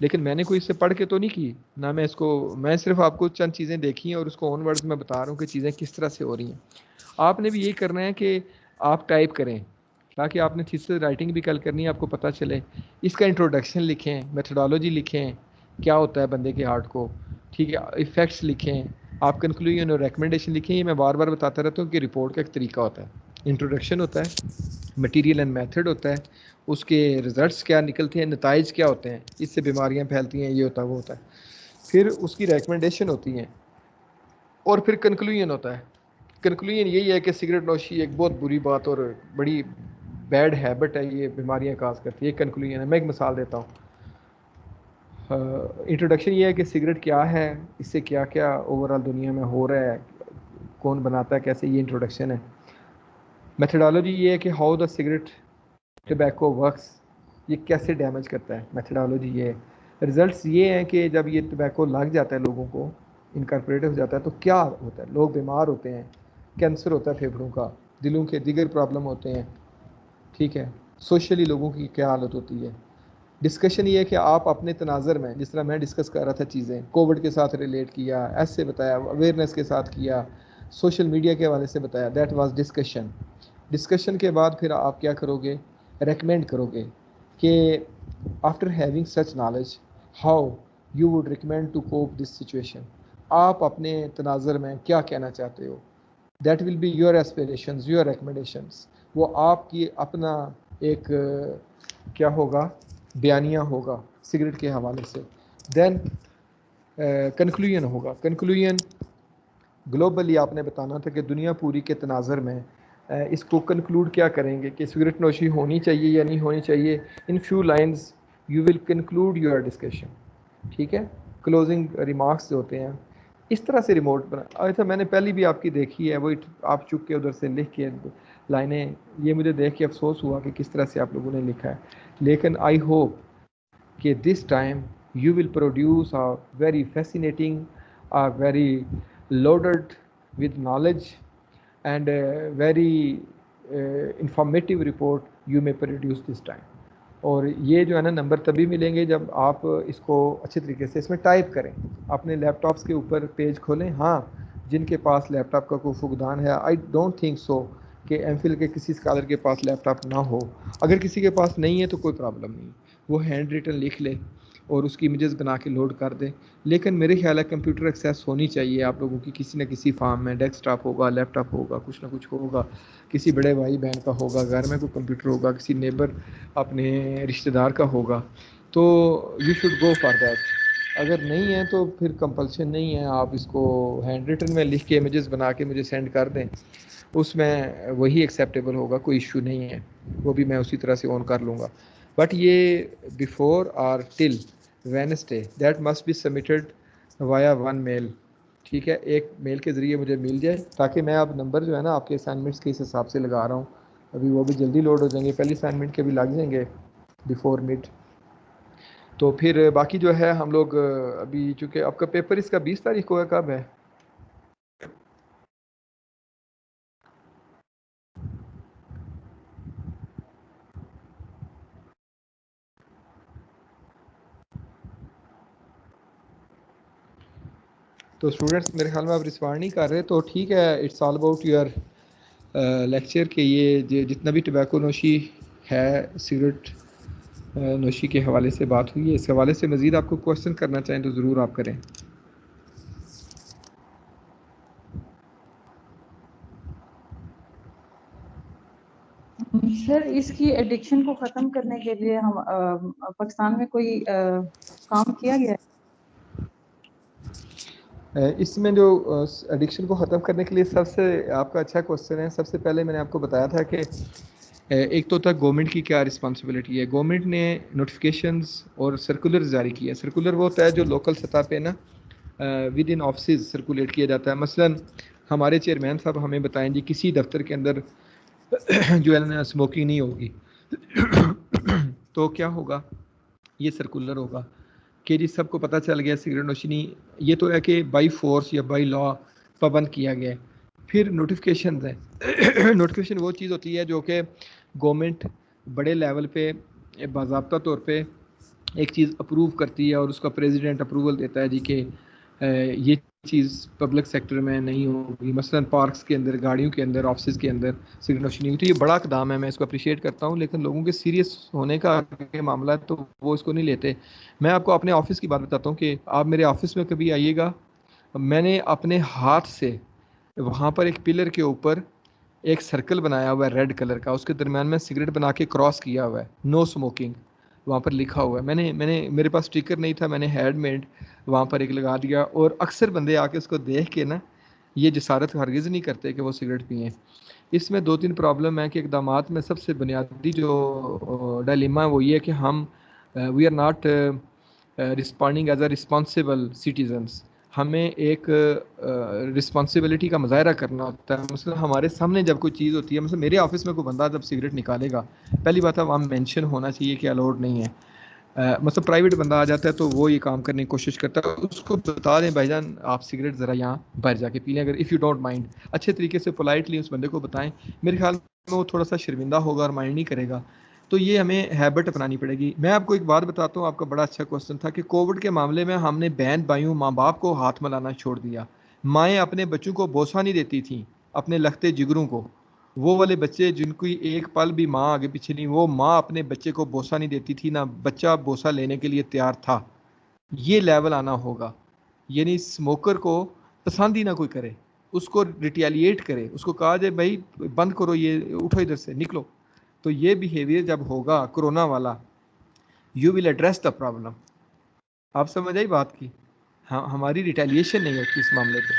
लेकिन मैंने कोई इससे पढ़ के तो नहीं की ना, मैं सिर्फ आपको चंद चीज़ें देखी हैं और उसको ऑन वर्ड्स में बता रहा हूँ कि चीज़ें किस तरह से हो रही हैं। आपने भी यही करना है कि आप टाइप करें, ताकि आपने थीसिस राइटिंग भी कल करनी है, आपको पता चले। इसका इंट्रोडक्शन लिखें, मेथडोलॉजी लिखें, क्या होता है बंदे के हार्ट को, ठीक है, इफ़ेक्ट्स लिखें, आप कंक्लूजन और रिकमेंडेशन लिखें। ये मैं बार बार बताता रहता हूँ कि रिपोर्ट का एक तरीका होता है, इंट्रोडक्शन होता है, मटीरियल एंड मेथड होता है, उसके रिजल्ट्स क्या निकलते हैं, नताइज क्या होते हैं, इससे बीमारियाँ फैलती हैं, ये होता है वो होता है, फिर उसकी रिकमेंडेशन होती हैं, और फिर कंक्लूजन होता है। कंक्लूजन यही है कि सिगरेट नोशी एक बहुत बुरी बात और बड़ी बैड हैबिट है, ये बीमारियां काज करती है। कंक्लूजन है, मैं एक मिसाल देता हूँ। इंट्रोडक्शन ये है कि सिगरेट क्या है, इससे क्या क्या ओवरऑल दुनिया में हो रहा है, कौन बनाता है, कैसे, ये इंट्रोडक्शन है। मेथडोलॉजी ये है कि how the cigarette tobacco works, ये कैसे डैमेज करता है, मेथडोलॉजी ये है। रिजल्ट्स ये हैं कि जब ये टबैको लग जाता है लोगों को, इनकॉर्पोरेट हो जाता है, तो क्या होता है, लोग बीमार होते हैं, कैंसर होता है फेफड़ों का, दिलों के दिगर प्रॉब्लम होते हैं, ठीक है, सोशली लोगों की क्या हालत होती है। डिस्कशन ये है कि आप अपने तनाज़र में, जिस तरह मैं डिस्कस कर रहा था चीज़ें, कोविड के साथ रिलेट किया, ऐसे बताया, अवेयरनेस के साथ किया, सोशल मीडिया के हवाले से बताया, दैट वाज डिस्कशन। डिस्कशन के बाद फिर आप क्या करोगे, रेकमेंड करोगे कि after having such knowledge how you would recommend to cope this situation, आप अपने तनाज़र में क्या कहना चाहते हो, that will be your aspirations, your recommendations, वो आपकी अपना एक क्या होगा, बयानिया होगा सिगरेट के हवाले से। देन कंक्लूजन होगा, कंक्लूजन ग्लोबली आपने बताना था कि दुनिया पूरी के तनाज़र में इसको कंक्लूड क्या करेंगे कि सिगरेट नोशी होनी चाहिए या नहीं होनी चाहिए। In few lines you will conclude your discussion, ठीक है, क्लोजिंग रिमार्क्स जो होते हैं, इस तरह से रिमोट बना। अच्छा, मैंने पहले भी आपकी देखी है, वो आप चुप के उधर से लिख के लाइनें, ये मुझे देख के अफसोस हुआ कि किस तरह से आप लोगों ने लिखा है, लेकिन आई होप कि this time you will produce a very fascinating, a very loaded with knowledge and a very informative report you may produce this time। और ये जो है ना नंबर तभी मिलेंगे जब आप इसको अच्छे तरीके से इसमें टाइप करें, अपने लैपटॉप्स के ऊपर पेज खोलें। हाँ, जिनके पास लैपटॉप का कोई फुकदान है, आई डोंट थिंक सो कि एमफिल के किसी स्कॉलर के पास लैपटॉप ना हो। अगर किसी के पास नहीं है तो कोई प्रॉब्लम नहीं, वो हैंड रिटन लिख ले और उसकी इमेजेस बना के लोड कर दे। लेकिन मेरे ख्याल है कंप्यूटर एक्सेस होनी चाहिए आप लोगों की, किसी न किसी फॉर्म में, डेस्कटॉप होगा, लैपटॉप होगा, कुछ ना कुछ होगा, किसी बड़े भाई बहन का होगा, घर में कोई कंप्यूटर होगा, किसी नेबर अपने रिश्तेदार का होगा, तो you should go for that. अगर नहीं है तो फिर कंपल्शन नहीं है, आप इसको हैंड रिटन में लिख के इमेजेस बना के मुझे सेंड कर दें, उसमें वही एक्सेप्टेबल होगा, कोई इशू नहीं है, वो भी मैं उसी तरह से ऑन कर लूँगा। बट ये बिफोर और till Wednesday that must be submitted via one mail, ठीक है, एक मेल के ज़रिए मुझे मिल जाए, ताकि मैं अब नंबर जो है ना आपके असाइनमेंट्स के इस हिसाब से लगा रहा हूँ, अभी वो भी जल्दी लोड हो जाएंगे, पहली असाइनमेंट के भी लग जाएंगे बिफोर मिड। तो फिर बाकी जो है हम लोग अभी चूँकि आपका पेपर इसका 20 तारीख को है, कब है? तो स्टूडेंट्स मेरे ख्याल में आप रिस्पॉन्ड नहीं कर रहे, तो ठीक है, it's all about your lecture के ये जितना भी टबैको नोशी है, सिगरेट नोशी के हवाले से बात हुई है, इस हवाले से मज़ीद आपको क्वेश्चन करना चाहें तो ज़रूर आप करें। सर इसकी एडिक्शन को ख़त्म करने के लिए हम पाकिस्तान में कोई काम किया गया है? इसमें जो एडिक्शन को ख़त्म करने के लिए सबसे आपका अच्छा क्वेश्चन है। सबसे पहले मैंने आपको बताया था कि एक तो था गवर्नमेंट की क्या रिस्पांसिबिलिटी है। गवर्नमेंट ने नोटिफिकेशंस और सर्कुलर जारी किया। सर्कुलर वो होता है जो लोकल सतह पे ना विद इन ऑफिस सर्कुलेट किया जाता है। मसलन हमारे चेयरमैन साहब हमें बताएं जी किसी दफ्तर के अंदर जो है ना स्मोकिंग नहीं होगी तो क्या होगा, ये सर्कुलर होगा कि जी सबको पता चल गया सिगरेट नोशी ये तो है कि बाई फोर्स या बाई लॉ पाबंद किया गया है। फिर नोटिफिकेशन है नोटिफिकेशन वो चीज़ होती है जो कि गवर्नमेंट बड़े लेवल पे बाज़ाब्ता तौर पे एक चीज़ अप्रूव करती है और उसका प्रेसिडेंट अप्रूवल देता है जी कि ये चीज़ पब्लिक सेक्टर में नहीं होगी। मसलन पार्क्स के अंदर, गाड़ियों के अंदर, ऑफिस के अंदर सिगरेट नोशी नहीं होती। ये बड़ा इक़दाम है, मैं इसको अप्रिशिएट करता हूँ, लेकिन लोगों के सीरियस होने का मामला है तो वो इसको नहीं लेते। मैं आपको अपने ऑफिस की बात बताता हूँ कि आप मेरे ऑफिस में कभी आइएगा, मैंने अपने हाथ से वहाँ पर एक पिलर के ऊपर एक सर्कल बनाया हुआ है रेड कलर का, उसके दरमियान में सिगरेट बना के क्रॉस किया हुआ है, नो स्मोकिंग वहाँ पर लिखा हुआ है। मैंने मैंने मेरे पास स्टिकर नहीं था, मैंने हैंडमेड वहाँ पर एक लगा दिया। और अक्सर बंदे आके उसको देख के ना ये जसारत हरगिज़ नहीं करते कि वो सिगरेट पिएँ। इसमें 2-3 प्रॉब्लम है कि इक़दामात में सबसे बुनियादी जो डायलेमा है वो ये है कि हम we are not responding as a responsible citizens. हमें एक रिस्पॉन्सिबिलिटी का मुजाहरा करना होता है। मतलब हमारे सामने जब कोई चीज़ होती है, मतलब मेरे ऑफिस में कोई बंदा जब सिगरेट निकालेगा, पहली बात है वहाँ मेंशन होना चाहिए कि अलाउड नहीं है। मतलब प्राइवेट बंदा आ जाता है तो वो ये काम करने की कोशिश करता है, उसको बता दें भाईजान आप सिगरेट ज़रा यहाँ बाहर जाके पी लें, अगर इफ़ यू डोंट माइंड। अच्छे तरीके से पोलाइटली उस बंदे को बताएं, मेरे ख्याल में वो थोड़ा सा शर्मिंदा होगा और माइंड नहीं करेगा। तो ये हमें हैबिट अपनानी पड़ेगी। मैं आपको एक बात बताता हूँ, आपका बड़ा अच्छा क्वेश्चन था कि कोविड के मामले में हमने बहन भाइयों माँ बाप को हाथ मिलाना छोड़ दिया। माएँ अपने बच्चों को बोसा नहीं देती थी, अपने लखते जिगरों को। वो वाले बच्चे जिनकी एक पल भी माँ आगे पीछे नहीं, वो माँ अपने बच्चे को बोसा नहीं देती थी, ना बच्चा बोसा लेने के लिए तैयार था। ये लेवल आना होगा। यानी स्मोकर को पसंद ही ना कोई करे, उसको रिटेलिएट करे, उसको कहा जाए भाई बंद करो, ये उठो इधर से निकलो। तो ये बिहेवियर जब होगा कोरोना वाला, you will address the problem. आप समझ आई बात की? हाँ, हमारी रिटेलिएशन नहीं होती इस मामले पे।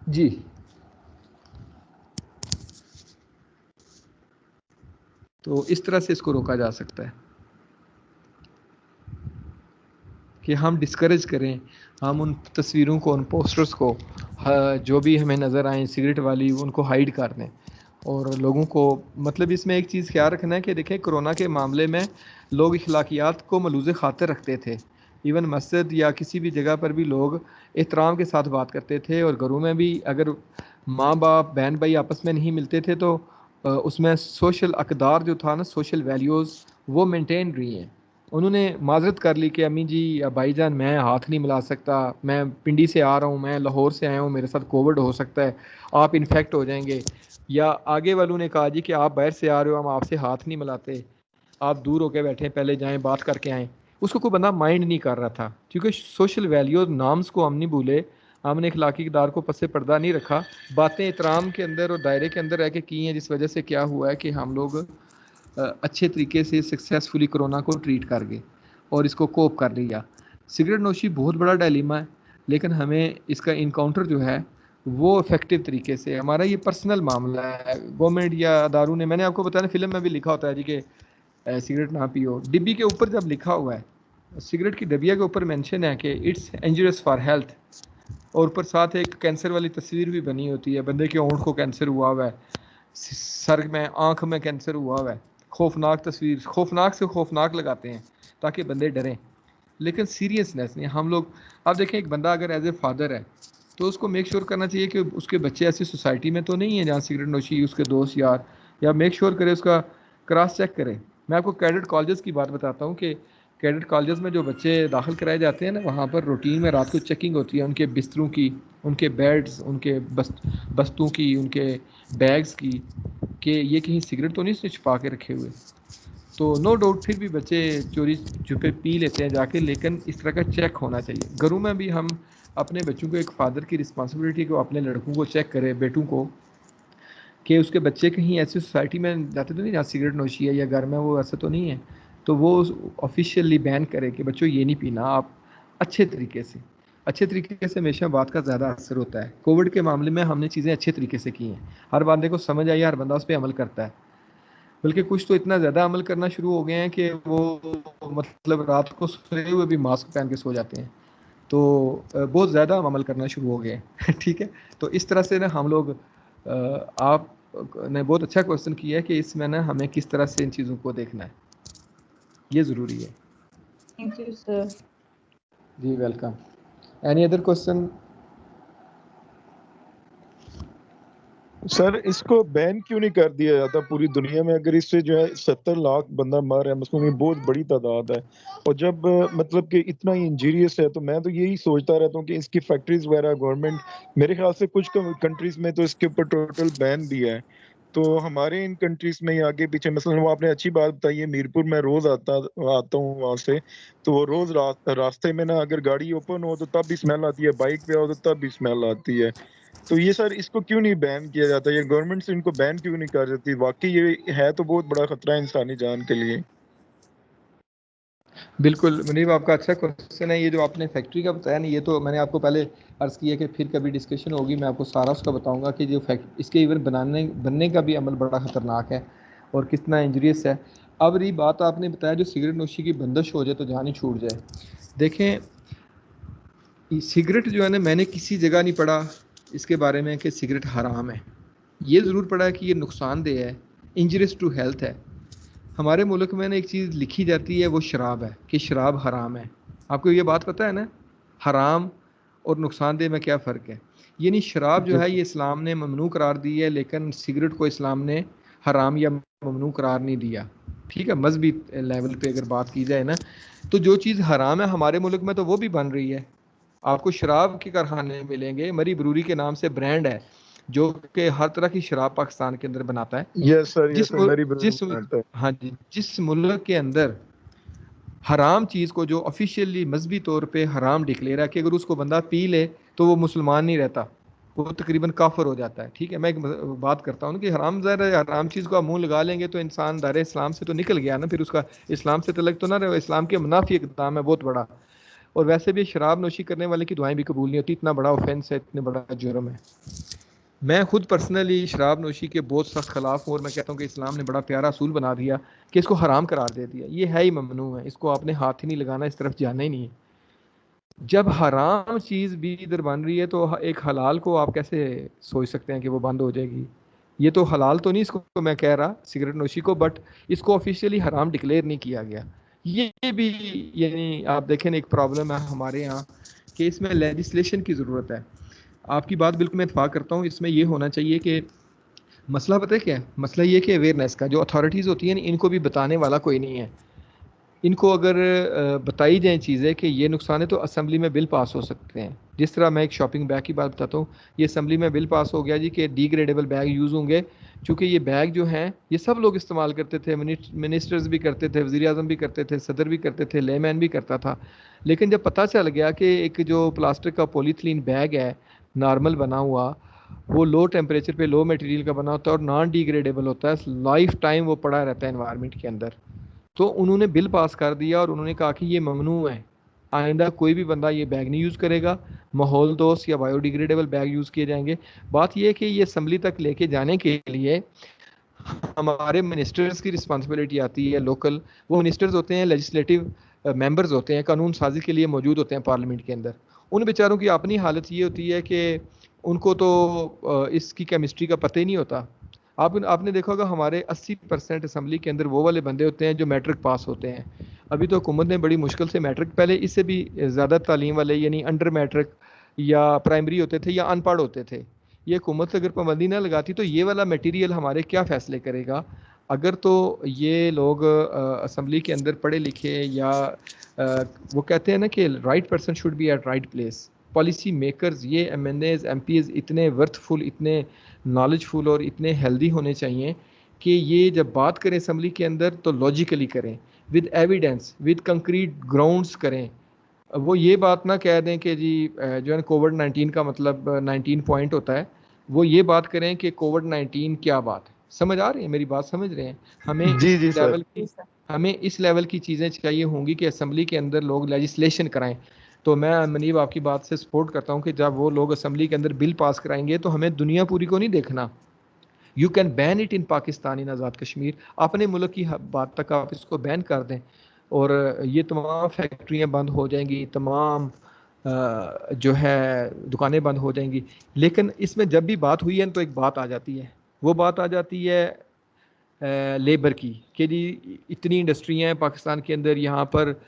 जी तो इस तरह से इसको रोका जा सकता है कि हम डिस्करेज करें, हम उन तस्वीरों को, उन पोस्टर्स को जो भी हमें नज़र आए सिगरेट वाली, उनको हाइड कर दें। और लोगों को मतलब इसमें एक चीज़ ख्याल रखना है कि देखें कोरोना के मामले में लोग अखलाकियात को मलूज़ खातिर रखते थे। इवन मस्जिद या किसी भी जगह पर भी लोग एहतराम के साथ बात करते थे, और घरों में भी अगर माँ बाप बहन भाई आपस में नहीं मिलते थे तो उसमें सोशल अकदार जो था ना, सोशल वैल्यूज़ वो मेंटेन रही हैं। उन्होंने माजरत कर ली कि अम्मी जी या भाईजान मैं हाथ नहीं मिला सकता, मैं पिंडी से आ रहा हूँ, मैं लाहौर से आया हूँ, मेरे साथ कोविड हो सकता है, आप इन्फेक्ट हो जाएंगे। या आगे वालों ने कहा जी कि आप बाहर से आ रहे हो, हम आपसे हाथ नहीं मिलाते, आप दूर होकर बैठे, पहले जाएं बात करके आएँ। उसको कोई बंदा माइंड नहीं कर रहा था, क्योंकि सोशल वैल्यू नाम्स को हम नहीं भूले, हमने अखलाकी किरदार को पसे पर्दा नहीं रखा, बातें एहतराम के अंदर और दायरे के अंदर रह के की हैं, जिस वजह से क्या हुआ है कि हम लोग अच्छे तरीके से सक्सेसफुली कोरोना को ट्रीट कर गए और इसको कोप कर लिया। सिगरेट नोशी बहुत बड़ा डायलेमा है, लेकिन हमें इसका इनकाउंटर जो है वो इफेक्टिव तरीके से, हमारा ये पर्सनल मामला है। गवर्नमेंट या अदारों ने, मैंने आपको बताया फिल्म में भी लिखा होता है जी कि सिगरेट ना पियो, डिब्बी के ऊपर जब लिखा हुआ है सिगरेट की डबिया के ऊपर मेंशन है कि इट्स इंजरियस फॉर हेल्थ, और ऊपर साथ एक कैंसर वाली तस्वीर भी बनी होती है, बंदे के होंठ को कैंसर हुआ है, सर में आंख में कैंसर हुआ है। खौफनाक तस्वीर, खौफनाक से खौफनाक लगाते हैं ताकि बंदे डरें, लेकिन सीरियसनेस नहीं। हम लोग, आप देखें एक बंदा अगर एज ए फादर है तो उसको मेक श्योर करना चाहिए कि उसके बच्चे ऐसी सोसाइटी में तो नहीं है जहाँ सिगरेट नोशी उसके दोस्त यार, या मेक श्योर करे, उसका क्रॉस चेक करे। मैं आपको कैडेट कॉलेजेस की बात बताता हूँ कि कैडेट कॉलेजेस में जो बच्चे दाखिल कराए जाते हैं ना, वहाँ पर रूटीन में रात को चेकिंग होती है उनके बिस्तरों की, उनके बेड्स, उनके बस्तों की, उनके बैग्स की, कि ये कहीं सिगरेट तो नहीं छुपा के रखे हुए। तो नो डाउट फिर भी बच्चे चोरी छुपे पी लेते हैं जाके, लेकिन इस तरह का चेक होना चाहिए। घरों में भी हम अपने बच्चों को, एक फादर की रिस्पॉन्सिबिलिटी को, अपने लड़कों को चेक करें, बेटों को, कि उसके बच्चे कहीं ऐसी सोसाइटी में जाते तो नहीं जहाँ सिगरेट नोशी है, या घर में वो ऐसा तो नहीं है, तो वो ऑफिशियली बैन करे कि बच्चों ये नहीं पीना। आप अच्छे तरीके से हमेशा बात का ज़्यादा असर होता है। कोविड के मामले में हमने चीज़ें अच्छे तरीके से की हैं, हर बंदे को समझ आई, हर बंदा उस पर अमल करता है, बल्कि कुछ तो इतना ज़्यादा अमल करना शुरू हो गए हैं कि वो मतलब रात को सोए हुए भी मास्क पहन के सो जाते हैं। तो बहुत ज़्यादा हम अमल करना शुरू हो गए हैं ठीक है। तो इस तरह से ना हम लोग, आप ने बहुत अच्छा क्वेश्चन किया है कि इसमें ना हमें किस तरह से इन चीज़ों को देखना है, ये ज़रूरी है। Thank you sir. जी welcome. Any other question? Sir इसको बैन क्यों नहीं कर दिया जाता पूरी दुनिया में? अगर इससे जो है 70 लाख बंदा मर रहा है, मतलब ये बहुत बड़ी तादाद है, और जब मतलब कि इतना ही इंजीरियस है, तो मैं तो यही सोचता रहता हूँ कि इसकी फैक्ट्रीज वगैरह गवर्नमेंट, मेरे ख्याल से कुछ कंट्रीज में तो इसके ऊपर टोटल बैन भी है। तो हमारे इन कंट्रीज में ही आगे पीछे, मसलन वो आपने अच्छी बात बताई है, मीरपुर में रोज आता हूँ वहां से, तो वो रोज रास्ते में ना अगर गाड़ी ओपन हो तो तब भी स्मेल आती है, बाइक पे हो तो तब भी स्मेल आती है। तो ये सर इसको क्यों नहीं बैन किया जाता? ये गवर्नमेंट से इनको बैन क्यों नहीं कर देती? वाकई ये है तो बहुत बड़ा खतरा है इंसानी जान के लिए। बिल्कुल मुनीब, आपका अच्छा क्वेश्चन है। ये जो आपने फैक्ट्री का बताया ना, ये तो मैंने आपको पहले अर्ज़ किया कि फिर कभी डिस्कशन होगी, मैं आपको सारा उसका बताऊंगा कि जो इसके इवन बनने का भी अमल बड़ा ख़तरनाक है और कितना इंजरियस है। अब रही बात, आपने बताया जो सिगरेट नोशी की बंदिश हो जाए तो जान ही छूट जाए। देखें, सिगरेट जो है ना, मैंने किसी जगह नहीं पढ़ा इसके बारे में कि सिगरेट हराम है। ये ज़रूर पढ़ा है कि ये नुकसानदेह है, इंजरियस टू हेल्थ है। हमारे मुल्क में ना एक चीज़ लिखी जाती है, वो शराब है, कि शराब हराम है। आपको ये बात पता है ना, हराम और नुकसानदेह में क्या फ़र्क है? यानी शराब जो है ये इस्लाम ने ममनू करार दी है, लेकिन सिगरेट को इस्लाम ने हराम या ममनू करार नहीं दिया। ठीक है, मजहबी लेवल पे अगर बात की जाए ना, तो जो चीज़ हराम है हमारे मुल्क में तो वो भी बन रही है। आपको शराब के कारखाने मिलेंगे, मरी ब्रूरी के नाम से ब्रांड है जो कि हर तरह की शराब पाकिस्तान के अंदर बनाता है। यस सर मेरी जिस हाँ जी, जिस मुल्क के अंदर हराम चीज़ को जो ऑफिशियली मजहबी तौर पे हराम डिक्लेयर है कि अगर उसको बंदा पी ले तो वो मुसलमान नहीं रहता, वो तकरीबन काफिर हो जाता है। ठीक है, मैं एक बात करता हूँ कि हराम ज़ाहिर है, हराम चीज़ को आप मुंह लगा लेंगे तो इंसान दायरे इस्लाम से तो निकल गया ना, फिर उसका इस्लाम से तलक तो ना रहे, इस्लाम के मुनाफी इक़दाम है बहुत बड़ा। और वैसे भी शराब नोशी करने वाले की दुआएं भी कबूल नहीं होती, इतना बड़ा ऑफेंस है, इतने बड़ा जुर्म है। मैं खुद पर्सनली शराब नोशी के बहुत सख्त खिलाफ हूँ, और मैं कहता हूँ कि इस्लाम ने बड़ा प्यारा असूल बना दिया कि इसको हराम करार दे दिया। ये है ही ममनू है, इसको आपने हाथ ही नहीं लगाना, इस तरफ जाना ही नहीं है। जब हराम चीज़ भी इधर बन रही है तो एक हलाल को आप कैसे सोच सकते हैं कि वो बंद हो जाएगी? ये तो हलाल तो नहीं इसको मैं कह रहा सिगरेट नोशी को, बट इसको ऑफिशियली हराम डिक्लेयर नहीं किया गया। ये भी यानी आप देखें एक प्रॉब्लम है हमारे यहाँ कि इसमें लेजिस्लेशन की ज़रूरत है। आपकी बात बिल्कुल मैं इत्फाक करता हूँ, इसमें ये होना चाहिए कि मसला पता है क्या है? मसला ये कि अवेयरनेस का, जो अथॉरिटीज़ होती हैं ना, इनको भी बताने वाला कोई नहीं है। इनको अगर बताई जाए चीज़ें कि ये नुकसान है तो असम्बली में बिल पास हो सकते हैं। जिस तरह मैं एक शॉपिंग बैग की बात बताता हूँ, ये असम्बली में बिल पास हो गया जी कि डिग्रेडेबल बैग यूज़ होंगे, चूँकि ये बैग जो हैं ये सब लोग इस्तेमाल करते थे, मिनिस्टर्स भी करते थे, वज़ीर आज़म भी करते थे, सदर भी करते थे, लेमैन भी करता था। लेकिन जब पता चल गया कि एक जो प्लास्टिक का पॉलीथीन बैग है नॉर्मल बना हुआ, वो लो टेम्परेचर पे लो मटेरियल का बना होता है और नॉन डिग्रेडेबल होता है, लाइफ टाइम वो पड़ा रहता है एनवायरनमेंट के अंदर, तो उन्होंने बिल पास कर दिया और उन्होंने कहा कि ये ममनू है, आइंदा कोई भी बंदा ये बैग नहीं यूज़ करेगा, माहौल दोस्त या बायोडिग्रेडेबल बैग यूज़ किए जाएंगे। बात यह है कि ये असम्बली तक लेके जाने के लिए हमारे मिनिस्टर्स की रिस्पॉन्सिबिलिटी आती है लोकल। वो मिनिस्टर्स होते हैं लेजिस्लेटिव मेंबर्स होते हैं कानून साजी के लिए मौजूद होते हैं पार्लियामेंट के अंदर, उन बेचारों की अपनी हालत ये होती है कि उनको तो इसकी केमिस्ट्री का पता ही नहीं होता। आपने देखा होगा हमारे 80% असम्बली के अंदर वो वाले बंदे होते हैं जो मैट्रिक पास होते हैं। अभी तो हुकूमत ने बड़ी मुश्किल से मैट्रिक, पहले इससे भी ज़्यादा तालीम वाले यानी अंडर मैट्रिक या प्राइमरी होते थे या अनपढ़ होते थे। ये हुकूमत अगर पाबंदी ना लगाती तो ये वाला मटेरियल हमारे क्या फ़ैसले करेगा। अगर तो ये लोग असम्बली के अंदर पढ़े लिखे या वो कहते हैं ना कि right person should be at right place, policy makers ये MNAs MPs इतने वर्थफुल, इतने नॉलेजफुल और इतने हेल्दी होने चाहिए कि ये जब बात करें असम्बली के अंदर तो लॉजिकली करें, with evidence, with concrete grounds करें। वो ये बात ना कह दें कि जी जो है कोविड-19 का मतलब 19 पॉइंट होता है, वो ये बात करें कि कोविड-19 क्या बात है। समझ आ रही है मेरी बात, समझ रहे हैं? हमें जी इस लेवल की चीज़ें चाहिए होंगी कि असम्बली के अंदर लोग लेजिस्लेशन कराएं। तो मैं मनीब आपकी बात से सपोर्ट करता हूं कि जब वो लोग असम्बली के अंदर बिल पास कराएंगे तो हमें दुनिया पूरी को नहीं देखना। You can ban it in Pakistan, in Azad Kashmir, अपने मुल्क की बात तक आप इसको बैन कर दें और ये तमाम फैक्ट्रियाँ बंद हो जाएंगी, तमाम जो है दुकानें बंद हो जाएंगी। लेकिन इसमें जब भी बात हुई है तो एक बात आ जाती है, वो बात आ जाती है लेबर की कि जी इतनी इंडस्ट्रियाँ हैं पाकिस्तान के अंदर, यहाँ पर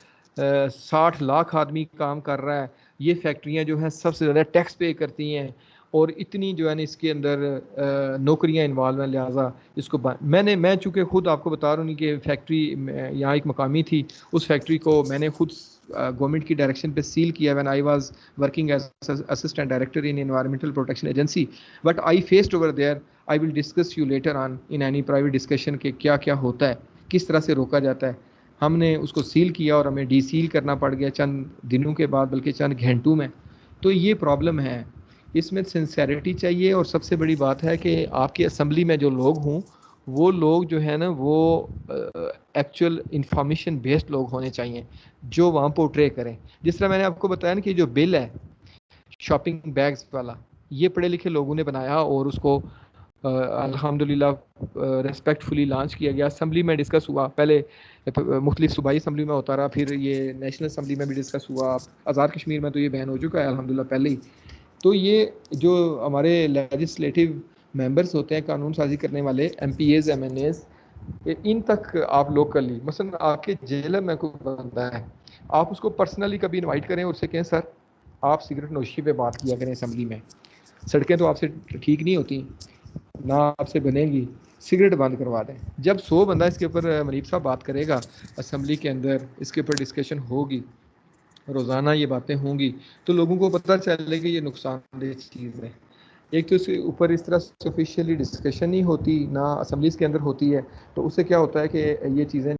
60 लाख आदमी काम कर रहा है, ये फैक्ट्रियाँ जो हैं सबसे ज़्यादा टैक्स पे करती हैं और इतनी जो है ना इसके अंदर नौकरियां इन्वॉल्व हैं, लिहाजा इसको मैं चूँकि खुद आपको बता रहा हूँ कि फैक्ट्री यहाँ एक मकामी थी, उस फैक्ट्री को मैंने खुद गवर्नमेंट की डायरेक्शन पे सील किया when I was working as assistant director in environmental protection agency, but I faced over there. I will discuss you later on in any private discussion के क्या क्या होता है, किस तरह से रोका जाता है। हमने उसको सील किया और हमें डीसील करना पड़ गया चंद दिनों के बाद, बल्कि चंद घंटों में। तो ये प्रॉब्लम है, इसमें सिंसेरिटी चाहिए और सबसे बड़ी बात है कि आपकी असम्बली में जो लोग हों वो लोग जो है ना वो एक्चुअल इंफॉर्मेशन बेस्ड लोग होने चाहिए जो वहाँ पोर्ट्रे करें। जिस तरह मैंने आपको बताया ना कि जो बिल है शॉपिंग बैग्स वाला, ये पढ़े लिखे लोगों ने बनाया और उसको अल्हम्दुलिल्लाह रिस्पेक्टफुली लॉन्च किया गया। असम्बली में डिस्कस हुआ, पहले मुख्तलिफ सूबाई असम्बली में होता रहा, फिर ये नेशनल असम्बली में भी डिस्कस हुआ। आज़ाद कश्मीर में तो ये बैन हो चुका है अल्हम्दुलिल्लाह पहले ही। तो ये जो हमारे लेजिस्लेटिव मेंबर्स होते हैं, कानून साजी करने वाले MPAs MNAs, इन तक आप लोकली मसलन आपके जेलर में कोई बंदा है, आप उसको पर्सनली कभी इनवाइट करें और उससे कहें सर आप सिगरेट नोशी पे बात किया करें असम्बली में, सड़कें तो आपसे ठीक नहीं होती ना आपसे बनेगी, सिगरेट बंद करवा दें। जब 100 बंदा इसके ऊपर मनीब साहब बात करेगा असम्बली के अंदर, इसके ऊपर डिस्कशन होगी, रोज़ाना ये बातें होंगी, तो लोगों को पता चलेगा कि ये नुकसानदेह चीज़ है। एक तो इसके ऊपर इस तरह से ऑफिशियली डिस्कशन नहीं होती, ना असम्बलीज़ के अंदर होती है, तो उससे क्या होता है कि ये चीज़ें